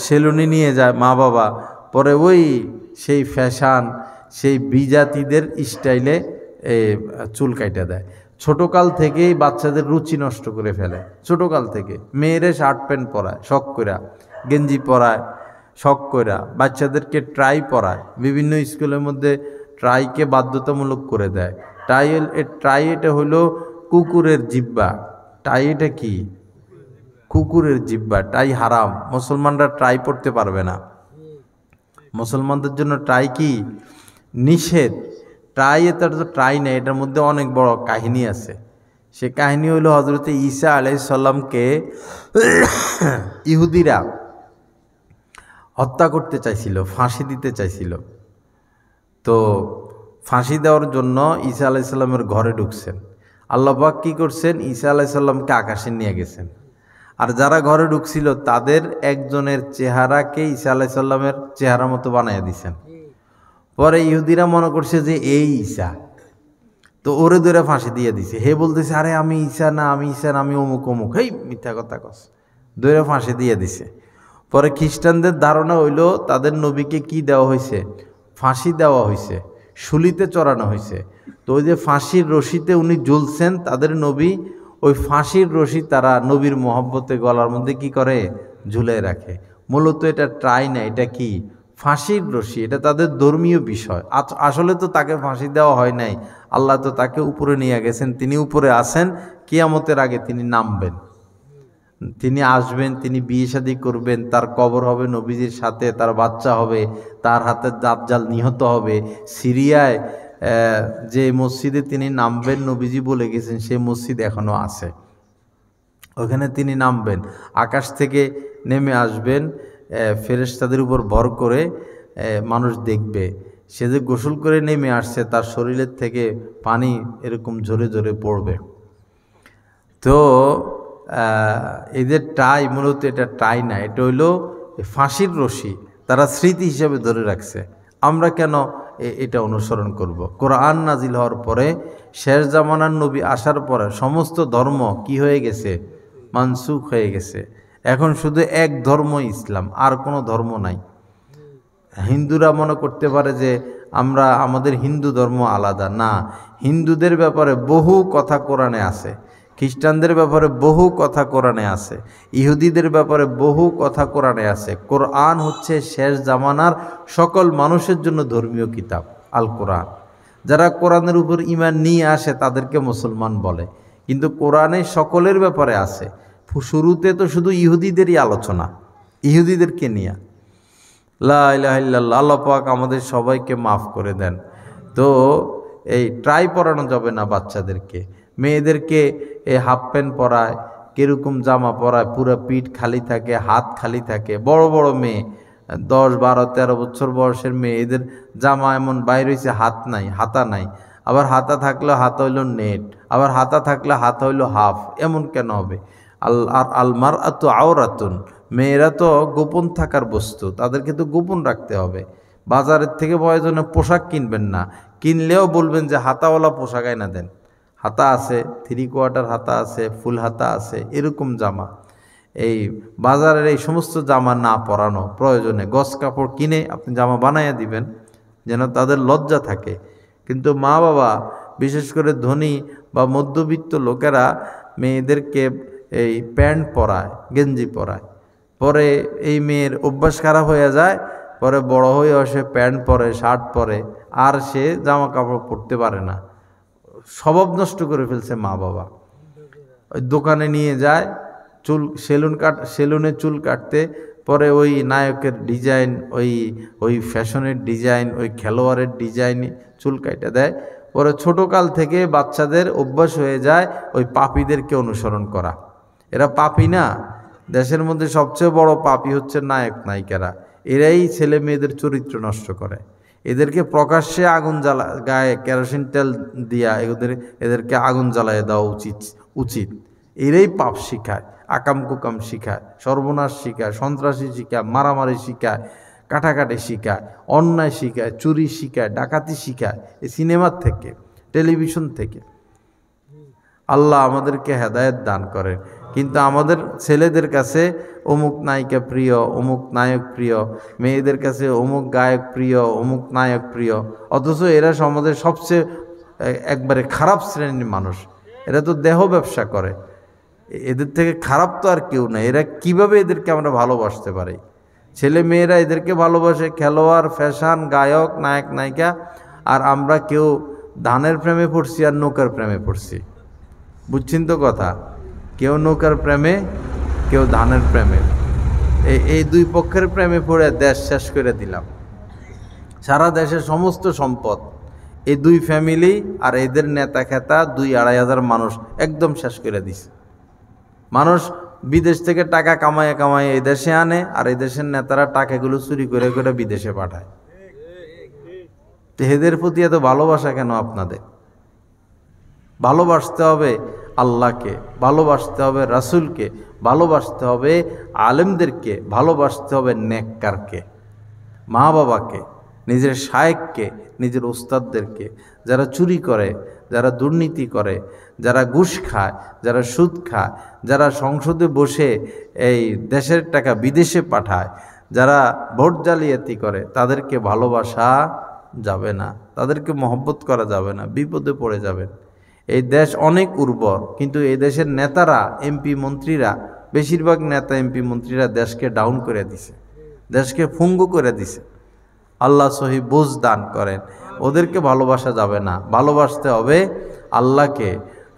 সেলুনি নিয়ে যায় মা বাবা, পরে ওই সেই ফ্যাশন, সেই বিজাতিদের স্টাইলে চুল কাইটা দেয়। ছোটকাল থেকেই বাচ্চাদের রুচি নষ্ট করে ফেলে। ছোটকাল থেকে মেয়েরে শার্ট প্যান্ট পরায় শখ কইরা, গেঞ্জি পরায় শখ কইরা, বাচ্চাদেরকে ট্রাই পরায়। বিভিন্ন স্কুলের মধ্যে ট্রাইকে বাধ্যতামূলক করে দেয়। ট্রাই এটা হলো কুকুরের জিব্বা। টাই এটা কি? কুকুরের জিব্বা। টাই হারাম, মুসলমানরা ট্রাই পড়তে পারবে না। মুসলমানদের জন্য ট্রাই কি? নিষেধ। ট্রাই, এটার তো ট্রাই নেই, এটার মধ্যে অনেক বড় কাহিনী আছে। সে কাহিনী হইল হযরত ঈসা আলাইহিস সালামকে ইহুদিরা হত্যা করতে চাইছিল, ফাঁসি দিতে চাইছিল। তো ফাঁসি দেওয়ার জন্য ঈসা আলাইহিস সালামের ঘরে ঢুকছেন। আল্লাহ পাক কী করছেন? ঈসা আলাইহিস সালামকে আকাশে নিয়ে গেছেন। আর যারা ঘরে ঢুকছিল তাদের একজনের চেহারাকে ঈসা আলাইহিস সালামের চেহারা মতো বানাইয়া দিছেন। পরে ইহুদিরা মনে করছে যে এই ঈসা, তো ওরে ধরে ফাঁসি দিয়ে দিছে। হে বলতেছে, আরে আমি ঈসা না, আমি ঈসা না, আমি অমুক অমুক। হেই, মিথ্যা কথা কস। ধরে ফাঁসি দিয়ে দিছে। পরে খ্রিস্টানদের ধারণা হইল তাদের নবীকে কি দেওয়া হয়েছে? ফাঁসি দেওয়া হয়েছে, শুলিতে চড়ানো হয়েছে। তো ওই যে ফাঁসির রশিতে উনি ঝুলছেন, তাদের নবী, ওই ফাঁসির রশি তারা নবীর মহব্বতে গলার মধ্যে কি করে? ঝুলে রাখে। মূলত এটা ট্রাই না, এটা কি? ফাঁসির রশি। এটা তাদের ধর্মীয় বিষয়। আসলে তো তাকে ফাঁসি দেওয়া হয় নাই, আল্লাহ তো তাকে উপরে নিয়ে গেছেন। তিনি উপরে আছেন, কিয়ামতের আগে তিনি নামবেন, তিনি আসবেন, তিনি বিয়ে শাদী করবেন, তার কবর হবে নবীজির সাথে, তার বাচ্চা হবে, তার হাতে দাজ্জাল নিহত হবে। সিরিয়ায় যে মসজিদে তিনি নামবেন নবীজি বলে গেছেন, সেই মসজিদ এখনও আছে, ওখানে তিনি নামবেন। আকাশ থেকে নেমে আসবেন, ফেরেশতাদের উপর ভর করে মানুষ দেখবে। সে যে গোসল করে নেমে আসছে, তার শরীরের থেকে পানি এরকম ঝরে ঝরে পড়বে। তো এদের টাই, মূলত এটা টাই না, এটা হইল ফাঁসির রশি, তারা স্মৃতি হিসাবে ধরে রাখছে। আমরা কেন এটা অনুসরণ করব? কোরআন নাজিল হওয়ার পরে, শেষ জামানার নবী আসার পরে সমস্ত ধর্ম কি হয়ে গেছে? মানসুখ হয়ে গেছে। এখন শুধু এক ধর্ম ইসলাম, আর কোনো ধর্ম নাই। হিন্দুরা মনে করতে পারে যে আমাদের হিন্দু ধর্ম আলাদা। না, হিন্দুদের ব্যাপারে বহু কথা কোরআনে আছে, খ্রিস্টানদের ব্যাপারে বহু কথা কোরআনে আছে, ইহুদিদের ব্যাপারে বহু কথা কোরআনে আছে। কোরআন হচ্ছে শেষ জামানার সকল মানুষের জন্য ধর্মীয় কিতাব, আল কোরআন। যারা কোরআনের উপর ঈমান নিয়ে আসে তাদেরকে মুসলমান বলে, কিন্তু কোরআনে সকলের ব্যাপারে আছে। শুরুতে তো শুধু ইহুদিদেরই আলোচনা, ইহুদিদেরকে নিয়ে। লা ইলাহা ইল্লাল্লাহ। আল্লাহ পাক আমাদের সবাইকে মাফ করে দেন। তো এই ট্রাই পরানো যাবে না বাচ্চাদেরকে। মেয়েদেরকে এই হাফ প্যান্ট পরায়, কীরকম জামা পরায়, পুরো পিঠ খালি থাকে, হাত খালি থাকে। বড় বড় মেয়ে, 10, 12, 13 বছর বয়সের মেয়ে, এদের জামা এমন বাইর হয়েছে, হাত নাই, হাতা নাই। আবার হাতা থাকলে হাতা হইল নেট, আবার হাতা থাকলে হাতা হইল হাফ। এমন কেন হবে? আলমারআতু আওরাতুন, মেয়েরা তো গোপন থাকার বস্তু, তাদেরকে তো গোপন রাখতে হবে। বাজারের থেকে প্রয়োজনে পোশাক কিনবেন না, কিনলেও বলবেন যে হাতাওয়ালা পোশাক আইনা দেন। হাতা আছে, 3/4 হাতা আছে, ফুল হাতা আছে, এরকম জামা। এই বাজারের এই সমস্ত জামা না পরানো, প্রয়োজনে গস কাপড় কিনে আপনি জামা বানাইয়া দিবেন, যেন তাদের লজ্জা থাকে। কিন্তু মা বাবা, বিশেষ করে ধনী বা মধ্যবিত্ত লোকেরা মেয়েদেরকে এই প্যান্ট পরায়, গেঞ্জি পরায়। পরে এই মেয়ের অভ্যাস খারাপ হয়ে যায়, পরে বড় হয়ে সে প্যান্ট পরে, শার্ট পরে, আর সে জামা কাপড় পরতে পারে না। স্বভাব নষ্ট করে ফেলছে মা বাবা। ওই দোকানে নিয়ে যায়, সেলুনে চুল কাটতে, পরে ওই নায়কের ডিজাইন, ওই ফ্যাশনের ডিজাইন, ওই খেলোয়াড়ের ডিজাইন চুল কাটা দেয়। পরে ছোটকাল থেকে বাচ্চাদের অভ্যাস হয়ে যায় ওই পাপীদেরকে অনুসরণ করা। এরা পাপী না, দেশের মধ্যে সবচেয়ে বড় পাপী হচ্ছে নায়ক নায়িকারা। এরাই ছেলে মেয়েদের চরিত্র নষ্ট করে। এদেরকে প্রকাশ্যে আগুন গায়ে কেরোসিন তেল দিয়া এদেরকে আগুন জ্বালায় দেওয়া উচিত। এরাই পাপ শিখায়, আকাম কুকাম শিখায়, সর্বনাশ শিখায়, সন্ত্রাসী শিখায়, মারামারি শিখায়, কাটাকাটি শিখায়, অন্যায় শিখায়, চুরি শিখায়, ডাকাতি শিখায়, এই সিনেমার থেকে, টেলিভিশন থেকে। আল্লাহ আমাদেরকে হেদায়েত দান করেন। কিন্তু আমাদের ছেলেদের কাছে অমুক নায়িকা প্রিয়, অমুক নায়ক প্রিয়, মেয়েদের কাছে অমুক গায়ক প্রিয়, অমুক নায়ক প্রিয়, অথচ এরা সমাজের সবচেয়ে একবারে খারাপ শ্রেণীর মানুষ। এরা তো দেহ ব্যবসা করে, এদের থেকে খারাপ তো আর কেউ না। এরা কিভাবে এদেরকে আমরা ভালোবাসতে পারি? ছেলে মেয়েরা এদেরকে ভালোবাসে, খেলোয়াড়, ফ্যাশন, গায়ক, নায়ক নায়িকা, আর আমরা কেউ ধানের প্রেমে পড়ছি আর নৌকার প্রেমে পড়ছি। বুঝছেন তো কথা? কেউ নৌকার প্রেমে, কেউ ধানের প্রেমে। এই দুই পক্ষের প্রেমে পড়ে দেশ শেষ করে দিলাম। সারা দেশের সমস্ত সম্পদ এই দুই ফ্যামিলি আর এদের নেতা খেতা 2-2.5 হাজার মানুষ একদম শেষ করে দিছে। মানুষ বিদেশ থেকে টাকা কামায় এই দেশে আনে, আর এই দেশের নেতারা টাকাগুলো চুরি করে করে বিদেশে পাঠায়। তো এদের প্রতি এত ভালোবাসা কেন আপনাদের? ভালোবাসতে হবে আল্লাহকে, ভালোবাসতে হবে রাসূলকে, ভালোবাসতে হবে আলেমদেরকে, ভালোবাসতে হবে নেককারকে, মা বাবাকে, নিজের শায়েখকে, নিজের উস্তাদদেরকে। যারা চুরি করে, যারা দুর্নীতি করে, যারা ঘুষ খায়, যারা সুদ খায়, যারা সংসদে বসে এই দেশের টাকা বিদেশে পাঠায়, যারা ভোট জালিয়াতি করে, তাদেরকে ভালোবাসা যাবে না, তাদেরকে মহব্বত করা যাবে না, বিপদে পড়ে যাবেন। এই দেশ অনেক উর্বর, কিন্তু এই দেশের নেতারা, এমপি মন্ত্রীরা, বেশিরভাগ নেতা এমপি মন্ত্রীরা দেশকে ডাউন করে দিছে, দেশকে ফুঙ্গু করে দিছে। আল্লাহ সহি বুঝ দান করেন। ওদেরকে ভালোবাসা যাবে না, ভালোবাসতে হবে আল্লাহকে,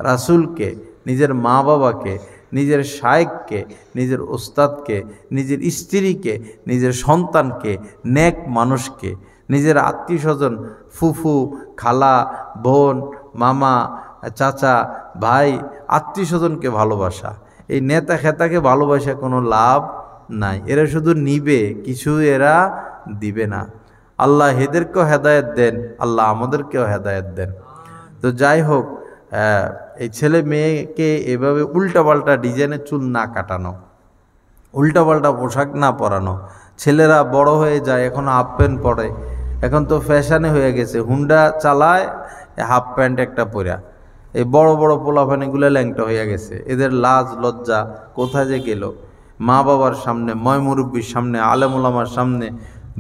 রাসূলকে, নিজের মা বাবাকে, নিজের শায়েখকে, নিজের ওস্তাদকে, নিজের স্ত্রীকে, নিজের সন্তানকে, নেক মানুষকে, নিজের আত্মীয় স্বজন, ফুফু, খালা, বোন, মামা, চাচা, ভাই, আত্মীয় স্বজনকে ভালোবাসা। এই নেতা খেতাকে ভালোবাসা কোনো লাভ নাই। এরা শুধু নিবে, কিছু এরা দিবে না। আল্লাহ এদেরকেও হেদায়েত দেন, আল্লাহ আমাদেরকেও হেদায়েত দেন। তো যাই হোক, এই ছেলে মেয়েকে এভাবে উল্টাপাল্টা ডিজাইনের চুল না কাটানো, উল্টাপাল্টা পোশাক না পরানো। ছেলেরা বড় হয়ে যায়, এখন হাফ প্যান্ট পরে, এখন তো ফ্যাশনে হয়ে গেছে, হুন্ডা চালায় হাফ প্যান্ট একটা পরা। এই বড় বড় পোলাপানিগুলো ল্যাংটা হয়ে গেছে। এদের লাজ লজ্জা কোথায় যে গেল? মা বাবার সামনে, ময় মুরব্বীর সামনে, আলেম ওলামার সামনে,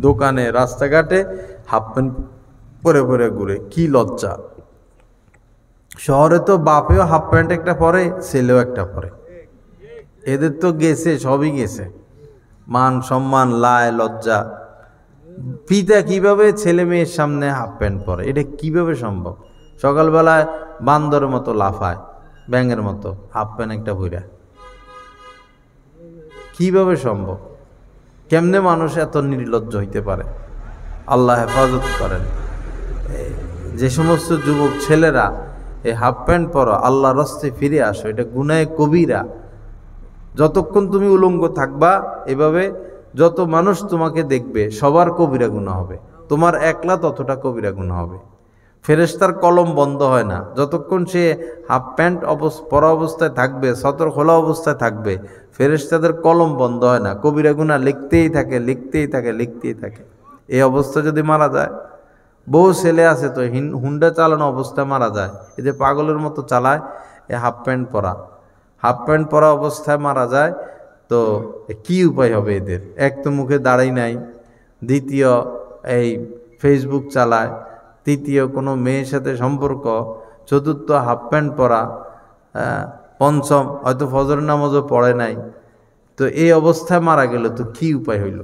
দোকানে, রাস্তাঘাটে হাফ প্যান্ট পরে পরে ঘুরে, কি লজ্জা! শহরে তো বাপেও হাফ প্যান্ট একটা পরে, ছেলেও একটা পরে। এদের তো গেছে, সবই গেছে, মান সম্মান, লায় লজ্জা। পিতা কিভাবে ছেলে মেয়ের সামনে হাফ প্যান্ট পরে? এটা কিভাবে সম্ভব? সকালবেলায় বান্দরের মতো লাফায়, ব্যাঙের মতো, হাফ প্যান্ট একটা পইরা, কিভাবে সম্ভব? কেমনে মানুষ এত নির্লজ্জ হইতে পারে? আল্লাহ হেফাজত করেন। যে সমস্ত যুবক ছেলেরা এই হাফ প্যান্ট পরো, আল্লাহর রাস্তায় ফিরে আসো, এটা গুনাহে কবিরা। যতক্ষণ তুমি উলঙ্গ থাকবা এভাবে, যত মানুষ তোমাকে দেখবে সবার কবিরা গুনাহ হবে, তোমার একলা ততটা কবিরা গুনাহ হবে। ফেরেশতার কলম বন্ধ হয় না যতক্ষণ সে হাফ প্যান্ট পরা অবস্থায় থাকবে, সতর খোলা অবস্থায় থাকবে, ফেরেশতাদের কলম বন্ধ হয় না, কবিরা গুনাহ লিখতেই থাকে, লিখতেই থাকে, লিখতেই থাকে। এই অবস্থা যদি মারা যায়, বহু ছেলে আছে তো হুন্ডা চালানো অবস্থায় মারা যায়, এদের পাগলের মতো চালায়, এ হাফ প্যান্ট পরা অবস্থায় মারা যায়। তো কি উপায় হবে এদের? এক তো মুখে দাড়ি নাই, দ্বিতীয় এই ফেসবুক চালায়, তৃতীয় কোনো মেয়ের সাথে সম্পর্ক, চতুর্থ হাফ প্যান্ট পরা, পঞ্চম হয়তো ফজর নামাজও পড়ে নাই। তো এই অবস্থায় মারা গেল, তো কি উপায় হইল?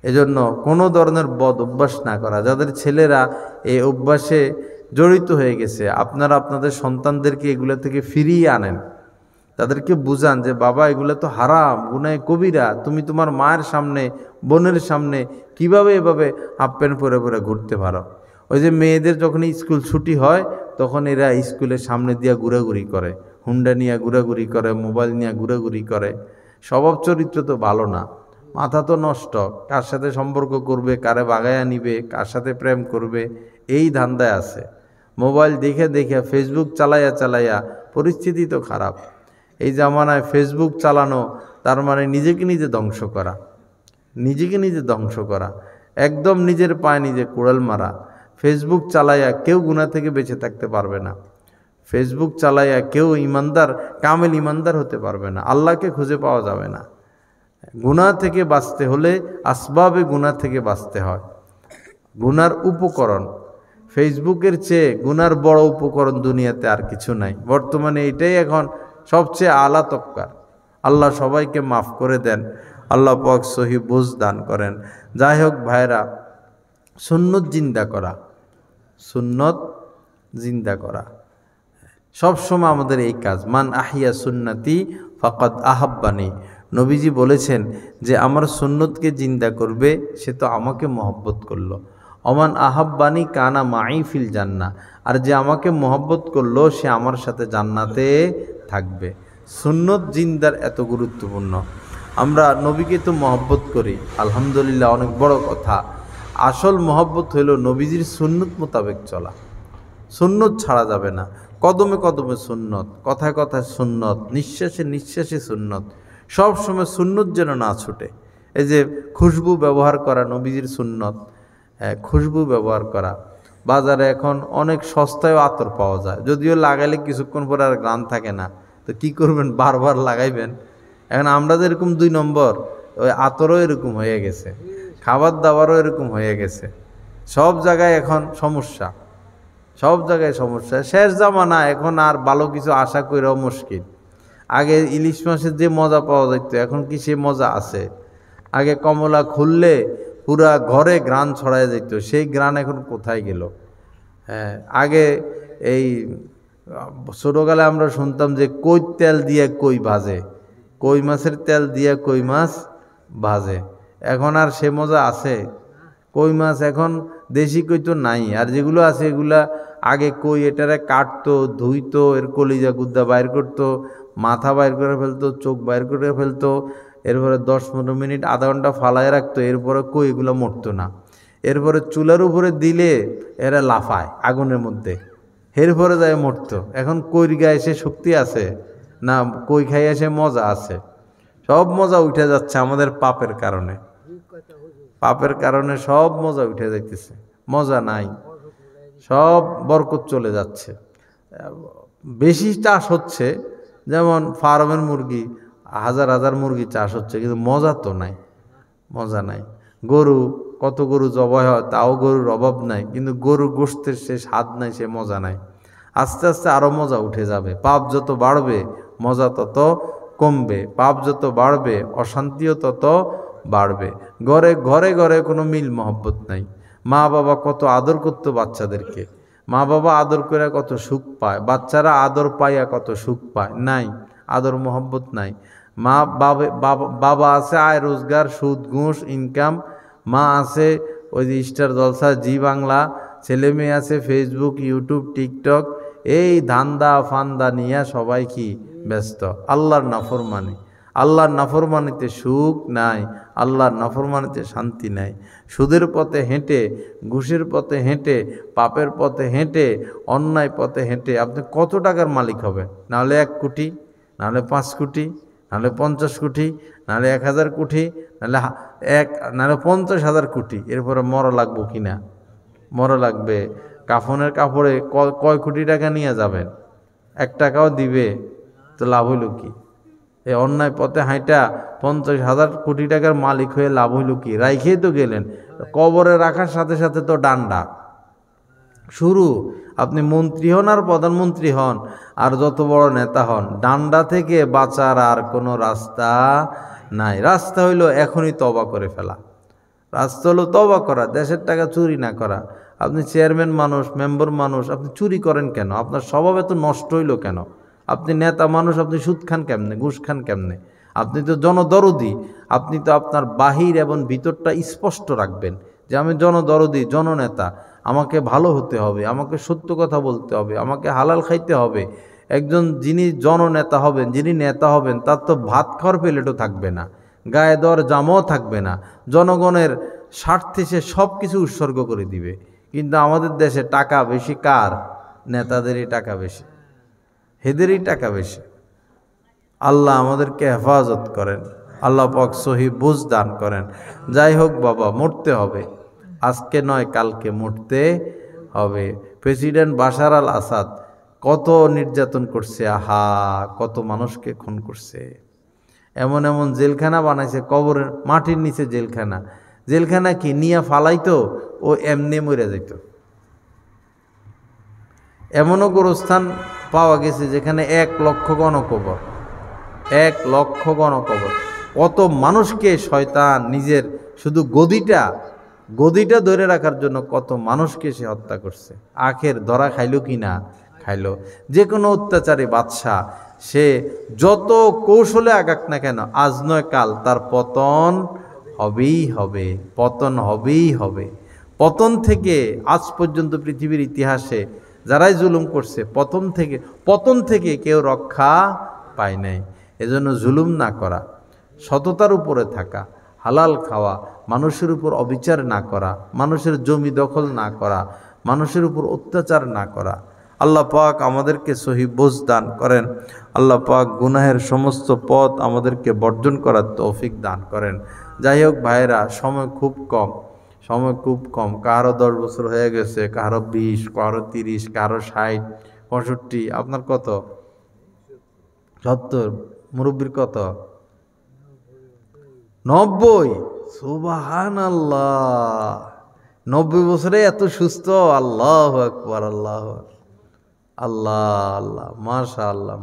এজন্য কোনো ধরনের বদ অভ্যাস না করা। যাদের ছেলেরা এই অভ্যাসে জড়িত হয়ে গেছে, আপনারা আপনাদের সন্তানদেরকে এগুলো থেকে ফিরিয়ে আনেন। তাদেরকে বুঝান যে বাবা এগুলো তো হারাম, গুনাহে কবিরা, তুমি তোমার মায়ের সামনে বোনের সামনে কিভাবে এভাবে হাফ প্যান্ট পরে পরে ঘুরতে পারো। ওই যে মেয়েদের যখন স্কুল ছুটি হয় তখন এরা স্কুলের সামনে দিয়া ঘোরাঘুরি করে, হুন্ডা নিয়ে ঘোরাঘুরি করে, মোবাইল নিয়ে ঘোরাঘুরি করে। স্বভাব চরিত্র তো ভালো না, মাথা তো নষ্ট, কার সাথে সম্পর্ক করবে, কারে বাগায়া নিবে, কার সাথে প্রেম করবে, এই ধান্দায় আছে। মোবাইল দেখে দেখে ফেসবুক চালাইয়া চালাইয়া পরিস্থিতি তো খারাপ। এই জামানায় ফেসবুক চালানো তার মানে নিজেকে নিজে ধ্বংস করা, নিজেকে নিজে ধ্বংস করা, একদম নিজের পায়ে নিজে কুড়াল মারা। ফেসবুক চালাইয়া কেউ গুনাহ থেকে বেঁচে থাকতে পারবে না, ফেসবুক চালাইয়া কেউ ইমানদার কামেল ইমানদার হতে পারবে না, আল্লাহকে খুঁজে পাওয়া যাবে না। গুনাহ থেকে বাঁচতে হলে আসবাবে গুনাহ থেকে বাঁচতে হয়। গুনার উপকরণ, ফেসবুকের চেয়ে গুনার বড় উপকরণ দুনিয়াতে আর কিছু নাই। বর্তমানে এটাই এখন সবচেয়ে আলা তক্কার। আল্লাহ সবাইকে মাফ করে দেন, আল্লাহ পাক সহি বুঝ দান করেন। যাই হোক ভাইরা, সুন্নত জিন্দা করা, সুন্নত জিন্দা করা সবসময় আমাদের এই কাজ। মান আহিয়া সুন্নতি ফাকাদ আহাব্বানি, নবীজি বলেছেন যে আমার সুন্নতকে জিন্দা করবে সে তো আমাকে মহব্বত করলো। অমান আহাব্বানি কানা মাই ফিল জান্নাহ, আর যে আমাকে মহব্বত করলো সে আমার সাথে জান্নাতে থাকবে। সুন্নত জিন্দার এত গুরুত্বপূর্ণ। আমরা নবীকে তো মহব্বত করি, আলহামদুলিল্লাহ, অনেক বড় কথা। আসল মহব্বত হইল নবীজির সুন্নত মোতাবেক চলা। সুন্নত ছাড়া যাবে না, কদমে কদমে সুন্নত, কথায় কথায় সুন্নত, নিঃশ্বাসে নিঃশ্বাসে সুন্নত, সব সময় সুন্নত যেন না ছুটে। এই যে খুশবু ব্যবহার করা নবীজির সুন্নত, খুশবু ব্যবহার করা। বাজারে এখন অনেক সস্তায় আতর পাওয়া যায়, যদিও লাগাইলে কিছুক্ষণ পরে আর গ্রান থাকে না, তো কি করবেন, বারবার লাগাইবেন। এখন আমরা যেরকম 2 নম্বর, ওই আতরও এরকম হয়ে গেছে, খাবার দাবারও এরকম হয়ে গেছে। সব জায়গায় এখন সমস্যা, সব জায়গায় সমস্যা। শেষ জামানা, এখন আর ভালো কিছু আশা করাও মুশকিল। আগে ইলিশ মাছের যে মজা পাওয়া যেত, এখন কি সে মজা আছে? আগে কমলা খুললে পুরা ঘরে গ্রান ছড়ায় যেত, সেই গ্রান এখন কোথায় গেল? হ্যাঁ, আগে এই ছোটোকালে আমরা শুনতাম যে কই তেল দিয়ে কই ভাজে, কই মাছের তেল দিয়ে কই মাছ ভাজে। এখন আর সে মজা আছে? কই মাছ এখন দেশি কই তো নাই, আর যেগুলো আছে এগুলা আগে কই এটারে কাটতো, ধুইতো, এর কলিজা গুদ্দা বাইর করতো, মাথা বাইর করে ফেলতো, চোখ বাইর করে ফেলতো, এরপরে 10-15 মিনিট আধা ঘন্টা ফালায় রাখতো, এরপরে কই এগুলো মরতো না। এরপরে চুলার উপরে দিলে এরা লাফায় আগুনের মধ্যে, এরপরে যায় মরতো। এখন কইর গায়ে সে শক্তি আছে না? কই খাইয়া সে মজা আছে? সব মজা উঠে যাচ্ছে আমাদের পাপের কারণে, পাপের কারণে সব মজা উঠে যাইতেছে, মজা নাই, সব বরকত চলে যাচ্ছে। বেশি চাষ হচ্ছে, যেমন ফার্মের মুরগি, হাজার হাজার মুরগি চাষ হচ্ছে, কিন্তু মজা তো নাই, মজা নাই। গরু, কত গরু জবাই হয়, তাও গরুর অভাব নাই, কিন্তু গরুর গোশতের সে স্বাদ নাই, সে মজা নাই। আস্তে আস্তে আরও মজা উঠে যাবে। পাপ যত বাড়বে মজা তত কমবে, পাপ যত বাড়বে অশান্তিও তত বাড়বে। ঘরে ঘরে ঘরে কোনো মিল মহব্বত নাই। মা বাবা কত আদর করতো বাচ্চাদেরকে, মা বাবা আদর করে কত সুখ পায়, বাচ্চারা আদর পাইয়া কত সুখ পায়, নাই, আদর মহব্বত নাই। মা বাবা আছে আয় রোজগার, সুদ ঘুষ ইনকাম, মা আছে ওই যে স্টার জলসা, জি বাংলা, ছেলে মেয়ে আছে ফেসবুক, ইউটিউব, টিকটক, এই ধান্দা ফান্দা নিয়ে সবাই কি ব্যস্ত। আল্লাহর নাফরমানি, আল্লাহর নাফরমানিতে সুখ নাই, আল্লাহর নাফরমানিতে শান্তি নাই। সুদের পথে হেঁটে, ঘুষের পথে হেঁটে, পাপের পথে হেঁটে, অন্যায় পথে হেঁটে আপনি কত টাকার মালিক হবে? নাহলে 1 কোটি, নাহলে 5 কোটি, নাহলে 50 কোটি, নাহলে 1000 কোটি, নাহলে 50,000 কোটি। এরপরে মরা লাগবো কিনা? মরা লাগবে। কাফনের কাপড়ে কয় কোটি টাকা নিয়ে যাবেন? 1 টাকাও দিবে তো লাভ হইল কি? এই অন্যায় পথে হাঁটা 50,000 কোটি টাকার মালিক হয়ে লাভ হইল কি? রাইখেই তো গেলেন। কবরে রাখার সাথে সাথে তো ডান্ডা শুরু। আপনি মন্ত্রী হন আর প্রধানমন্ত্রী হন আর যত বড় নেতা হন, ডান্ডা থেকে বাঁচার আর কোনো রাস্তা নাই। রাস্তা হইল এখনই তওবা করে ফেলা, রাস্তা হলো তওবা করা, দেশের টাকা চুরি না করা। আপনি চেয়ারম্যান মানুষ, মেম্বার মানুষ, আপনি চুরি করেন কেন? আপনার স্বভাব এত নষ্ট হইল কেন? আপনি নেতা মানুষ, আপনি সুদ খান কেমনে, ঘুষ খান কেমনে? আপনি তো জনদরদি, আপনি তো আপনার বাহির এবং ভিতরটা স্পষ্ট রাখবেন যে আমি জনদরদি, জননেতা, আমাকে ভালো হতে হবে, আমাকে সত্য কথা বলতে হবে, আমাকে হালাল খাইতে হবে। একজন যিনি জননেতা হবেন, যিনি নেতা হবেন, তার তো ভাত খাওয়ার প্লেটও থাকবে না, গায়ে দেওয়ার জামাও থাকবে না, জনগণের স্বার্থে সে সব কিছু উৎসর্গ করে দিবে। কিন্তু আমাদের দেশে টাকা বেশি কার? নেতাদেরই টাকা বেশি, হেদেরই টাকা বেশি। আল্লাহ আমাদেরকে হেফাজত করেন, আল্লাহ পাক সহি বুঝ দান করেন। যাই হোক বাবা, মরতে হবে, আজকে নয় কালকে মরতে হবে। প্রেসিডেন্ট বাশার আল আসাদ কত নির্যাতন করছে, আহা, কত মানুষকে খুন করছে। এমন এমন জেলখানা বানাইছে, কবরের মাটির নিচে জেলখানা। জেলখানা কি নিয়ে ফালাইতো, ও এমনি মরে যেত। এমনও গোরস্থান পাওয়া গেছে যেখানে 1 লক্ষ গণকবর, 1 লক্ষ গণকবর। কত মানুষকে শয়তান নিজের শুধু গদিটা ধরে রাখার জন্য কত মানুষকে সে হত্যা করছে। আখের ধরা খাইলো কি না? খাইলো। যে কোনো অত্যাচারী বাদশাহ সে যত কৌশলে আগাক না কেন, আজ নয় কাল তার পতন হবেই হবে, পতন হবেই হবে। পতন থেকে আজ পর্যন্ত পৃথিবীর ইতিহাসে যারাই জুলুম করছে, পতন থেকে কেউ রক্ষা পায় নাই। এজন্য জুলুম না করা, সততার উপরে থাকা, হালাল খাওয়া, মানুষের উপর অবিচার না করা, মানুষের জমি দখল না করা, মানুষের উপর অত্যাচার না করা। আল্লাহ পাক আমাদেরকে সহি বুঝ দান করেন। আল্লাহ পাক গুনাহের সমস্ত পথ আমাদেরকে বর্জন করার তৌফিক দান করেন। যাই হোক ভাইরা, সময় খুব কম। কারো 10 বছর হয়ে গেছে, কারো 20, কারো 30, কারো 60, 65। আপনার কত? 70। মুরব্বীর কত? 90। সুবহানাল্লাহ, 90 বছরে এত সুস্থ! আল্লাহু আকবার, আল্লাহু আকবার, আল্লাহ, মাশাআল্লাহ,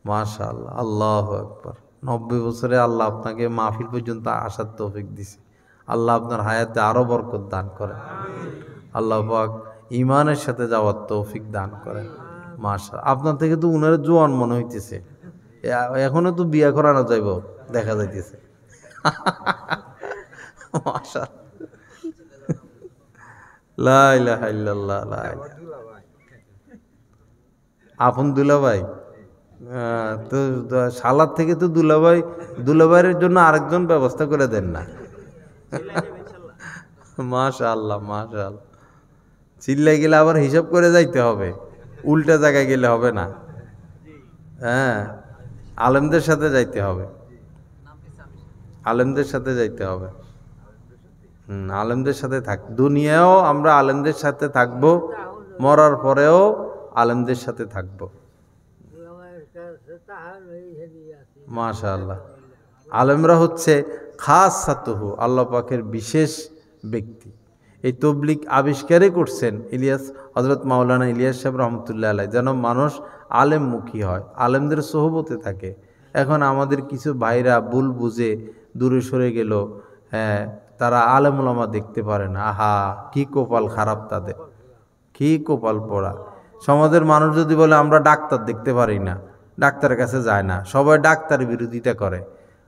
মাশাআল্লাহ, আল্লাহু আকবার। 90 বছরে আল্লাহ আপনাকে মাহফিল পর্যন্ত আসার তৌফিক দিছে। আল্লাহ আপনার হায়াতে আরো বরকত দান করেন। আল্লাহ পাক ঈমানের সাথে যাওয়ার তৌফিক দান করেন। মাশাআল্লাহ, আপনার থেকে তো উনার জোয়ান মনে হইতেছে। এখনো তো বিয়া করানো যাইব, দেখা যাইতেছে। মাশাআল্লাহ, লা ইলাহা ইল্লাল্লাহ, লা ইলাহা। আপন দুলাভাই তো শালার থেকে তো দুলাভাইয়ের জন্য আরেকজন ব্যবস্থা করে দেন না? মাশাআল্লাহ, মাশাআল্লাহ। চিল্লাই গেলে আবার হিসাব করে যাইতে হবে, উল্টা জায়গায় গেলে হবে না। হ্যাঁ, আলেমদের সাথে যাইতে হবে, আলেমদের সাথে যাইতে হবে। আলেমদের সাথে দুনিয়াও আমরা আলেমদের সাথে থাকবো, মরার পরেও আলেমদের সাথে থাকবো। মাশাআল্লাহ। আলেমরা হচ্ছে খাসাতুহু, আল্লাহ পাকের বিশেষ ব্যক্তি। এই তবলিগ আবিষ্কারই করছেন হযরত মাওলানা ইলিয়াস সাহেব রহমতুল্লাহ আলাইহি, যেন মানুষ আলেমমুখী হয়, আলেমদের সোহবতে থাকে। এখন আমাদের কিছু ভাইরা ভুল বুঝে দূরে সরে গেল, হ্যাঁ, তারা আলেম ওলামা দেখতে পারে না। আহা, কি কপাল খারাপ তাদের, কি কপাল পোড়া। সমাজের মানুষ যদি বলে আমরা ডাক্তার দেখতে পারি না, ডাক্তারের কাছে যায় না, সবাই ডাক্তারের বিরোধিতা করে।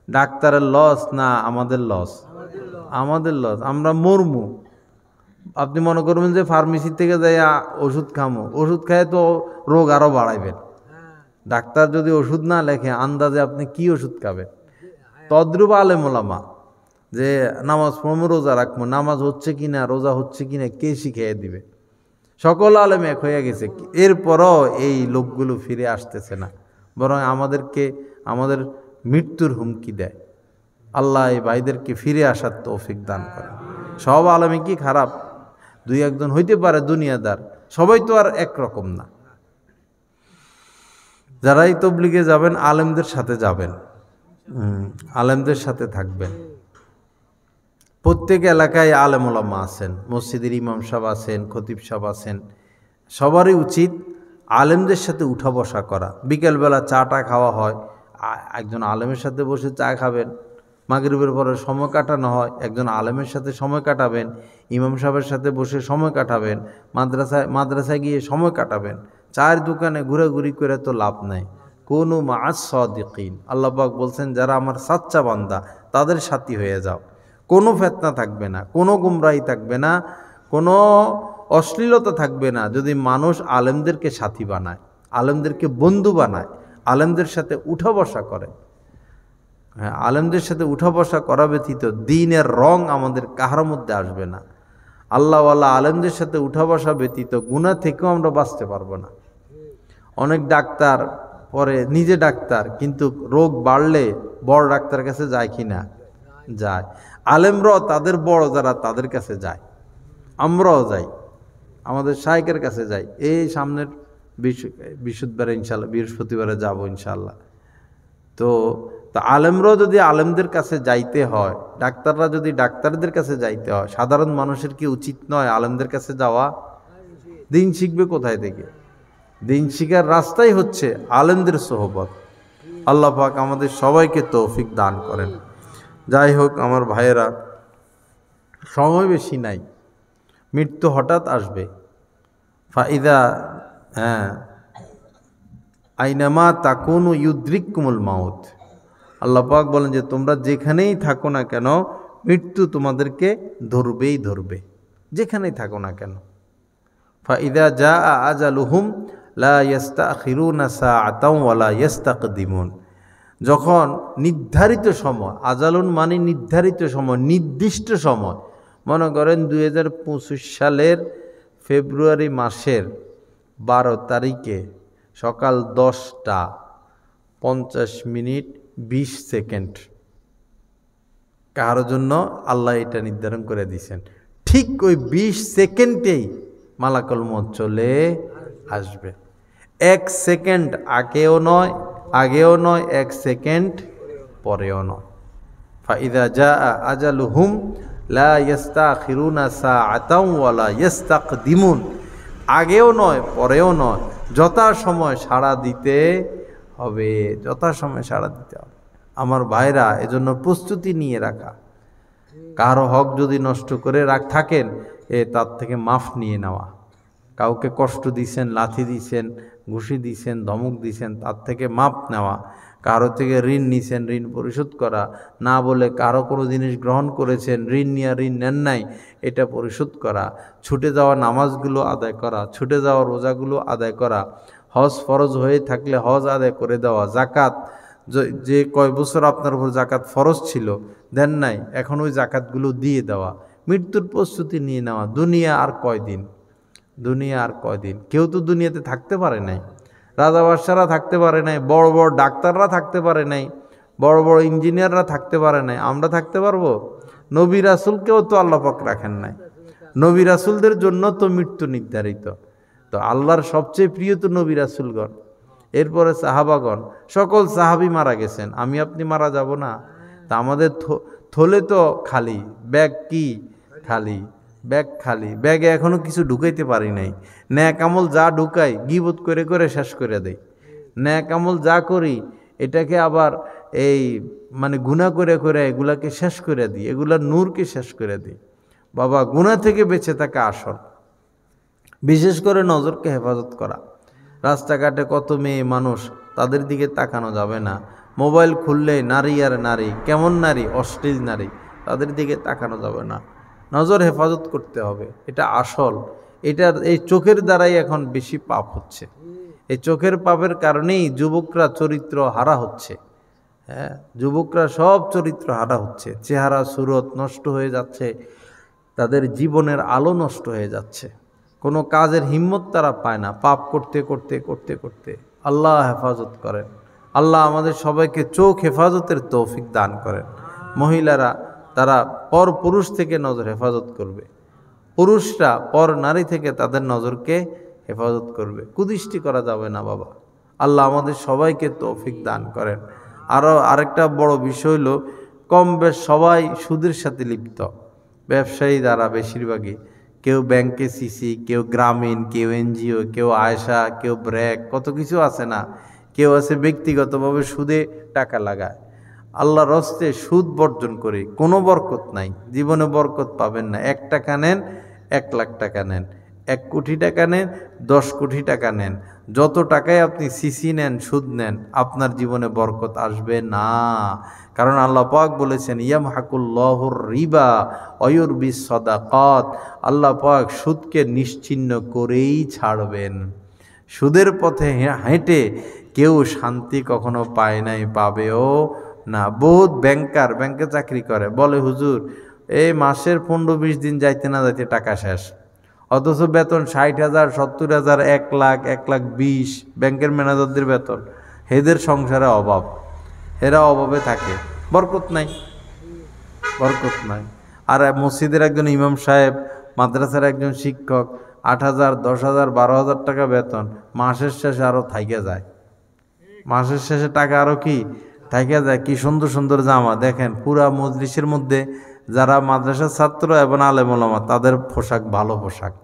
ডাক্তারের লস না আমাদের লস? আমাদের লস, আমরা মরমু। আপনি মনে করবেন যে ফার্মেসি থেকে যাই ওষুধ খামো, ওষুধ খায় তো রোগ আরো বাড়াইবেন। ডাক্তার যদি ওষুধ না লেখে, আন্দাজে আপনি কি ওষুধ খাবেন? তদ্রুপ আলেম ওলামা, যে নামাজ পড়বো, রোজা রাখবো, নামাজ হচ্ছে কিনা, রোজা হচ্ছে কিনা কে শিখিয়ে দিবে? সকল আলেম এক হয়ে গেছে, এরপরও এই লোকগুলো ফিরে আসতেছে না, বরং আমাদেরকে আমাদের মৃত্যুর হুমকি দেয়। আল্লাহ এই ভাইদেরকে ফিরে আসার তৌফিক দান করে। সব আলেমে কি খারাপ? 2-1 হইতে পারে দুনিয়াদার, সবাই তো আর একরকম না। যারাই তবলিগে যাবেন, আলেমদের সাথে যাবেন, আলেমদের সাথে থাকবেন। প্রত্যেক এলাকায় আলেম ওলামা আছেন, মসজিদের ইমাম সাহেব আছেন, খতিব সাহেব আছেন। সবারই উচিত আলেমদের সাথে উঠা বসা করা। বিকেলবেলা চাটা খাওয়া হয়, একজন আলেমের সাথে বসে চা খাবেন। মাগরিবের পরে সময় কাটানো হয়, একজন আলেমের সাথে সময় কাটাবেন। ইমাম সাহেবের সাথে বসে সময় কাটাবেন, মাদ্রাসায় গিয়ে সময় কাটাবেন। চায়ের দোকানে ঘোরাঘুরি করে তো লাভ নাই। কুনু মা'আস সাদিকিন, আল্লাহ পাক বলছেন যারা আমার সাচ্চা বান্দা তাদের সাথী হয়ে যাও। কোনো ফিতনা থাকবে না, কোনো গুমরাহি থাকবে না, কোনো অশ্লীলতা থাকবে না যদি মানুষ আলেমদেরকে সাথী বানায়, আলেমদেরকে বন্ধু বানায়, আলেমদের সাথে উঠা বসা করে। হ্যাঁ, আলেমদের সাথে উঠা বসা করা ব্যতীত দ্বীনের রং আমাদের কাহার মধ্যে আসবে না। আল্লাহওয়ালা আলেমদের সাথে উঠা বসা ব্যতীত গুনাহ থেকেও আমরা বাঁচতে পারবো না। অনেক ডাক্তার পরে নিজে ডাক্তার, কিন্তু রোগ বাড়লে বড় ডাক্তারের কাছে যায় কি না? যায়। আলেমরাও তাদের বড় যারা তাদের কাছে যায়, আমরাও যাই, আমাদের শাইখের কাছে যাই। এই সামনের বৃহস্পতিবারে ইনশাল্লাহ, বৃহস্পতিবারে যাব ইনশাল্লাহ। তো আলেমরাও যদি আলেমদের কাছে যাইতে হয়, ডাক্তাররা যদি ডাক্তারদের কাছে যাইতে হয়, সাধারণ মানুষের কি উচিত নয় আলেমদের কাছে যাওয়া? দিন শিখবে কোথায় থেকে? দিন শিখার রাস্তাই হচ্ছে আলেমদের সোহবত। আল্লাহ পাক আমাদের সবাইকে তৌফিক দান করেন। যাই হোক আমার ভাইয়েরা, সময় বেশি নাই, মৃত্যু হঠাৎ আসবে। ফাইদা আইনামা তাকুনু ইউদ্রিককুমুল মাউত, আল্লাহ পাক বলেন যে তোমরা যেখানেই থাকো না কেন মৃত্যু তোমাদেরকে ধরবেই ধরবে, যেখানেই থাকো না কেন। ফাইদা জাআ আজালুহুম লা ইস্তাখিরুনা সাআতাও ওয়ালা ইস্তাকদিমুন, যখন নির্ধারিত সময়, আজালুন মানে নির্ধারিত সময়, নির্দিষ্ট সময়, মনে করেন 2025 সালের ফেব্রুয়ারি মাসের 12 তারিখে সকাল 10টা 50 মিনিট 20 সেকেন্ড, কারোর জন্য আল্লাহ এটা নির্ধারণ করে দিয়েছেন। ঠিক ওই 20 সেকেন্ডেই মালাকুল মউত চলে আসবে। 1 সেকেন্ড আগেও নয়, 1 সেকেন্ড পরেও নয়। ফাইদা জাআ আজালুহুম লা ইস্তাখিরুনা সাআতাও ওয়ালা ইস্তাকদিমুন, আগেও নয় পরেও নয়, যথাসময় সাড়া দিতে হবে, যথাসময় সাড়া দিতে হবে। আমার ভাইরা, এজন্য প্রস্তুতি নিয়ে রাখা। কারো হক যদি নষ্ট করে থাকেন, তার থেকে মাফ নিয়ে নেওয়া। কাউকে কষ্ট দিয়েছেন, লাথি দিয়েছেন, ঘুষি দিয়েছেন, ধমক দিয়েছেন, তার থেকে মাপ নেওয়া। কারো থেকে ঋণ নিছেন, ঋণ পরিশোধ করা। না বলে কারো কোনো জিনিস গ্রহণ করেছেন, ঋণ নিয়ে ঋণ নেন নাই, এটা পরিশোধ করা। ছুটে যাওয়া নামাজগুলো আদায় করা, ছুটে যাওয়া রোজাগুলো আদায় করা। হজ ফরজ হয়ে থাকলে হজ আদায় করে দেওয়া। জাকাত, যে কয় বছর আপনার উপর জাকাত ফরজ ছিল দেন নাই, এখন ওই জাকাতগুলো দিয়ে দেওয়া। মৃত্যুর প্রস্তুতি নিয়ে নেওয়া। দুনিয়া আর কয়দিন? দুনিয়া আর কয়দিন? কেউ তো দুনিয়াতে থাকতে পারে নাই। রাজা বাদশারা থাকতে পারে নাই, বড় বড় ডাক্তাররা থাকতে পারে নাই, বড় বড় ইঞ্জিনিয়াররা থাকতে পারে নাই। আমরা থাকতে পারবো? নবী রাসূলকেও তো আল্লাহ পাক রাখেন নাই। নবী রাসূলদের জন্য তো মৃত্যু নির্ধারিত। তো আল্লাহর সবচেয়ে প্রিয় তো নবী রাসূলগণ, এরপরে সাহাবাগণ, সকল সাহাবী মারা গেছেন। আমি আপনি মারা যাব না? তা আমাদের থলে তো খালি, ব্যাগ কি খালি, ব্যাগ খালি, ব্যাগে এখনো কিছু ঢুকাইতে পারি নাই। নেক আমল যা ঢুকাই গীবত করে করে শেষ করে দেই। নেক আমল যা করি এটাকে আবার এই মানে গুনাহ করে করে এগুলাকে শেষ করে দিই, এগুলার নূরকে শেষ করে দিই। বাবা, গুনাহ থেকে বেঁচে থাকা আসল। বিশেষ করে নজরকে হেফাজত করা। রাস্তাঘাটে কত মেয়ে মানুষ, তাদের দিকে তাকানো যাবে না। মোবাইল খুললে নারী আর নারী, কেমন নারী? অশ্লীল নারী, তাদের দিকে তাকানো যাবে না। নজর হেফাজত করতে হবে, এটা আসল। এই চোখের দ্বারাই এখন বেশি পাপ হচ্ছে। এই চোখের পাপের কারণেই যুবকরা চরিত্র হারা হচ্ছে। হ্যাঁ, যুবকরা সব চরিত্র হারা হচ্ছে, চেহারা সুরত নষ্ট হয়ে যাচ্ছে, তাদের জীবনের আলো নষ্ট হয়ে যাচ্ছে, কোনো কাজের হিম্মত তারা পায় না, পাপ করতে করতে করতে করতে। আল্লাহ হেফাজত করেন। আল্লাহ আমাদের সবাইকে চোখ হেফাজতের তৌফিক দান করেন। মহিলারা তারা পর পুরুষ থেকে নজর হেফাজত করবে, পুরুষরা পর নারী থেকে তাদের নজরকে হেফাজত করবে। কুদৃষ্টি করা যাবে না বাবা। আল্লাহ আমাদের সবাইকে তৌফিক দান করেন। আরেকটা বড় বিষয় হলো, কম বেশ সবাই সুদের সাথে লিপ্ত। ব্যবসায়ী দ্বারা বেশিরভাগই, কেউ ব্যাংকে সিসি, কেউ গ্রামীণ, কেউ এনজিও, কেউ আয়সা, কেউ ব্র্যাক, কত কিছু আছে না। কেউ আছে ব্যক্তিগতভাবে সুদে টাকা লাগায়। আল্লাহর হস্তে সুদ বর্জন করি, কোনো বরকত নাই, জীবনে বরকত পাবেন না। 1 টাকা নেন, 1 লাখ টাকা নেন, 1 কোটি টাকা নেন, 10 কোটি টাকা নেন, যত টাকায় আপনি সিসি নেন, সুদ নেন, আপনার জীবনে বরকত আসবে না। কারণ আল্লাহ পাক বলেছেন ইয়ামহাকুল্লাহুর রিবা ওয়া ইউরবিস সাদাকাত, আল্লাহ পাক সুদকে নিশ্চিহ্ন করেই ছাড়বেন। সুদের পথে হেঁটে কেউ শান্তি কখনো পায় নাই, পাবেও না। বহুত ব্যাংকার ব্যাংকে চাকরি করে, বলে হুজুর এই মাসের 15-20 দিন যাইতে না যাইতে টাকা শেষ, অথচ বেতন 60,000, 70,000, 1 লাখ, 1,20,000 ব্যাংকের ম্যানেজারদের বেতন। এদের সংসারে অভাব, এরা অভাবে থাকে, বরকত নাই, বরকত নাই। আর মসজিদের একজন ইমাম সাহেব, মাদ্রাসার একজন শিক্ষক, 8,000, 10,000, 12,000 টাকা বেতন, মাসের শেষে আরও থাইকে যায়। মাসের শেষে টাকা আরও কি থাইকে যায়। কি সুন্দর সুন্দর জামা দেখেন, পুরা মজলিসের মধ্যে যারা মাদ্রাসার ছাত্র এবং আলেম ওলামা, তাদের পোশাক ভালো পোশাক,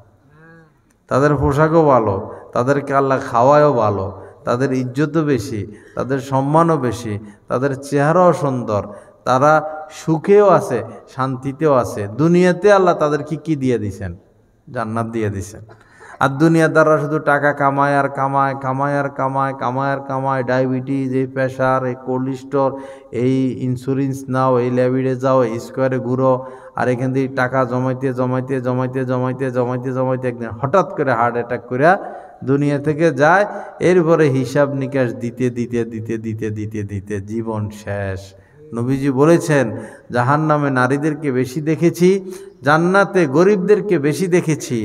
তাদের পোশাকও ভালো, তাদেরকে আল্লাহ খাওয়ায়ও ভালো, তাদের ইজ্জতও বেশি, তাদের সম্মানও বেশি, তাদের চেহারাও সুন্দর, তারা সুখেও আছে, শান্তিতেও আছে। দুনিয়াতে আল্লাহ তাদেরকে কি দিয়ে দিছেন? জান্নাত দিয়ে দিছেন। আর দুনিয়াদাররা শুধু টাকা কামায় আর কামায়, কামায় আর কামায়, কামায় আর কামায়। ডায়াবেটিস, এই প্রেশার, এই কোলেস্ট্রল, এই ইন্স্যুরেন্স নাও, এই ল্যাবিডে যাও, এই স্কোয়ারে ঘুরো, আর এখান থেকে টাকা জমাইতে জমাইতে জমাইতে জমাইতে জমাইতে জমাইতে একদিন হঠাৎ করে হার্ট অ্যাটাক করে দুনিয়া থেকে যায়। এরপরে হিসাব নিকাশ দিতে দিতে দিতে দিতে দিতে দিতে জীবন শেষ। নবীজি বলেছেন জাহান্নামে নারীদেরকে বেশি দেখেছি, জান্নাতে গরিবদেরকে বেশি দেখেছি,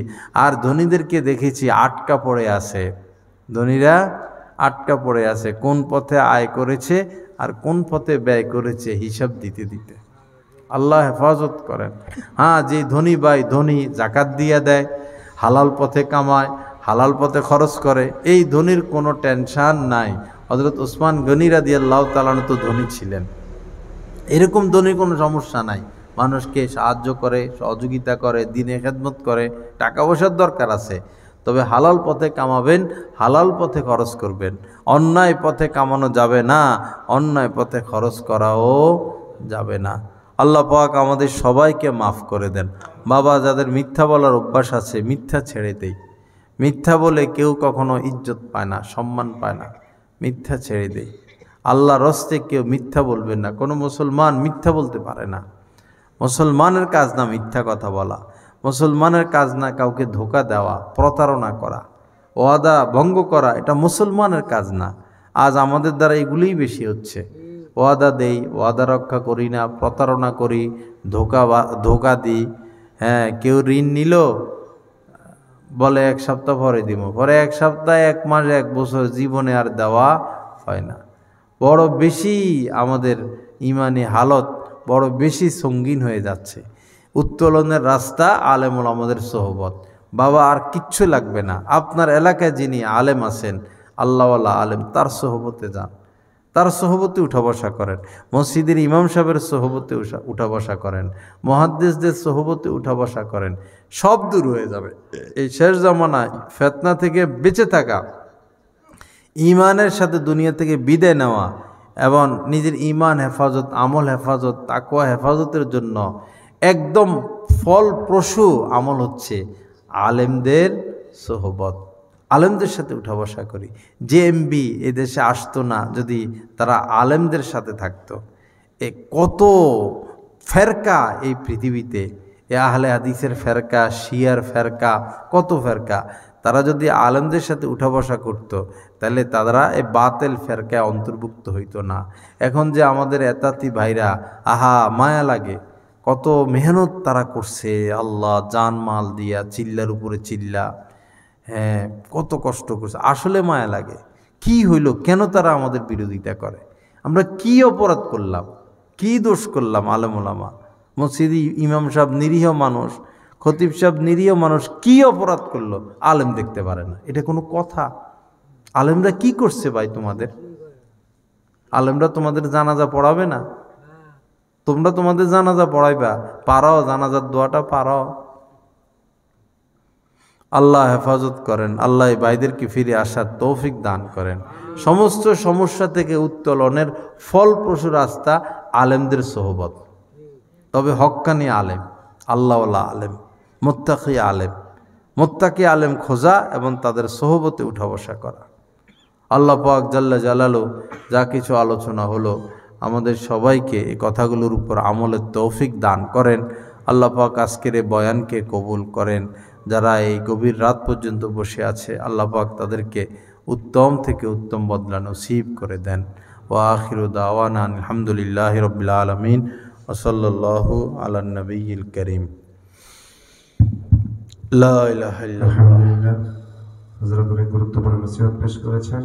আর ধনীদেরকে দেখেছি আটকা পড়ে আছে। ধনীরা আটকা পড়ে আছে, কোন পথে আয় করেছে আর কোন পথে ব্যয় করেছে হিসাব দিতে দিতে। আল্লাহ হেফাজত করেন। হ্যাঁ, যে ধনী ভাই ধনী জাকাত দিয়ে দেয়, হালাল পথে কামায়, হালাল পথে খরচ করে, এই ধনীর কোনো টেনশন নাই। হযরত ওসমান গনি রাদিয়াল্লাহু তাআলা তো ধনী ছিলেন, এরকম ধনীর কোনো সমস্যা নাই। মানুষকে সাহায্য করে, সহযোগিতা করে, দিনে খেদমত করে, টাকা পয়সার দরকার আছে, তবে হালাল পথে কামাবেন, হালাল পথে খরচ করবেন। অন্যায় পথে কামানো যাবে না, অন্যায় পথে খরচ করাও যাবে না। আল্লাহ পাক আমাদের সবাইকে মাফ করে দেন। বাবা, যাদের মিথ্যা বলার অভ্যাস আছে, মিথ্যা ছেড়ে দেই। মিথ্যা বলে কেউ কখনো ইজ্জত পায় না, সম্মান পায় না, মিথ্যা ছেড়ে দেই। আল্লাহর হস্তে কেউ মিথ্যা বলবেন না। কোনো মুসলমান মিথ্যা বলতে পারে না। মুসলমানের কাজ না মিথ্যা কথা বলা, মুসলমানের কাজ না কাউকে ধোঁকা দেওয়া, প্রতারণা করা, ওয়াদা ভঙ্গ করা, এটা মুসলমানের কাজ না। আজ আমাদের দ্বারা এগুলিই বেশি হচ্ছে। ওয়াদা দেই, ওয়াদা রক্ষা করি না, প্রতারণা করি, ধোঁকা দিই। হ্যাঁ, কেউ ঋণ নিল, বলে 1 সপ্তাহ পরে দিব, পরে 1 সপ্তাহ, 1 মাস, 1 বছর, জীবনে আর দেওয়া হয় না। বড় বেশি আমাদের ইমানি হালত বড় বেশি সঙ্গীন হয়ে যাচ্ছে। উত্তোলনের রাস্তা আলেম ওলামাদের সোহবত। বাবা, আর কিচ্ছু লাগবে না। আপনার এলাকায় যিনি আলেম আছেন, আল্লাহওয়ালা আলেম, তার সোহবতে যান, তার সোহবতে উঠা বসা করেন। মসজিদের ইমাম সাহেবের সোহবতে উঠা বসা করেন, মুহাদ্দিসদের সোহবতে উঠা বসা করেন, সব দূর হয়ে যাবে। এই শেষ জামানায় ফিতনা থেকে বেঁচে থাকা, ইমানের সাথে দুনিয়া থেকে বিদায় নেওয়া এবং নিজের ইমান হেফাজত, আমল হেফাজত, তাকওয়া হেফাজতের জন্য একদম ফলপ্রসূ আমল হচ্ছে আলেমদের সোহবত। আলেমদের সাথে উঠা বসা করি। জেএমবি এদেশে আসতো না যদি তারা আলেমদের সাথে থাকতো। এ কত ফেরকা এই পৃথিবীতে, এ আহলে হাদিসের ফেরকা, শিয়ার ফেরকা, কত ফেরকা, তারা যদি আলেমদের সাথে উঠা বসা করত, তাহলে তারা এই বাতিল ফেরকায় অন্তর্ভুক্ত হইতো না। এখন যে আমাদের এতাতি ভাইরা, আহা মায়া লাগে, কত মেহনত তারা করছে, আল্লাহ জানমাল দিয়া, চিল্লার উপরে চিল্লা, হ্যাঁ কত কষ্ট করছে, আসলে মায়া লাগে। কি হইল, কেন তারা আমাদের বিরোধিতা করে? আমরা কি অপরাধ করলাম, কি দোষ করলাম? আলেম ওলামা, মসজিদি ইমাম সাহেব নিরীহ মানুষ, খতিব সাহেব নিরীহ মানুষ, কি অপরাধ করলো? আলেম দেখতে পারে না, এটা কোনো কথা? আলেমরা কি করছে ভাই তোমাদের? আলেমরা তোমাদের জানাজা পড়াবে না? তোমরা তোমাদের জানাজা পড়াইবা, পারাও জানাজার দোয়াটা পারাও। আল্লাহ হেফাজত করেন, আল্লাহ ভাইদেরকে ফিরে আসার তৌফিক দান করেন। সমস্ত সমস্যা থেকে উত্তোলনের ফলপ্রসূ রাস্তা আলেমদের সোহবত, তবে হক্কানি আলেম, আল্লাহওয়ালা আলেম, মুত্তাকি আলেম খোঁজা এবং তাদের সোহবতে উঠা বসা করা। আল্লাহ পাক জাল্লা জালালু যা কিছু আলোচনা হলো আমাদের সবাইকে এই কথাগুলোর উপর আমলের তৌফিক দান করেন। আল্লাহ পাক আজকের এই বয়ানকে কবুল করেন। যারা এই গভীর রাত পর্যন্ত বসে আছে আল্লাহ পাক তাদেরকে উত্তম থেকে উত্তম বদলা নসিব করে দেন। ওয়া আখিরু দাওয়ানা আলহামদুলিল্লাহি রাব্বিল আলামিন ওয়া সাল্লাল্লাহু আলান নবিয়্যিল কারীম। লা ইলাহা ইল্লাল্লাহ। আলহামদুলিল্লাহ, হযরত অনেক গুরুত্বপূর্ণ নসিহত পেশ করেছেন।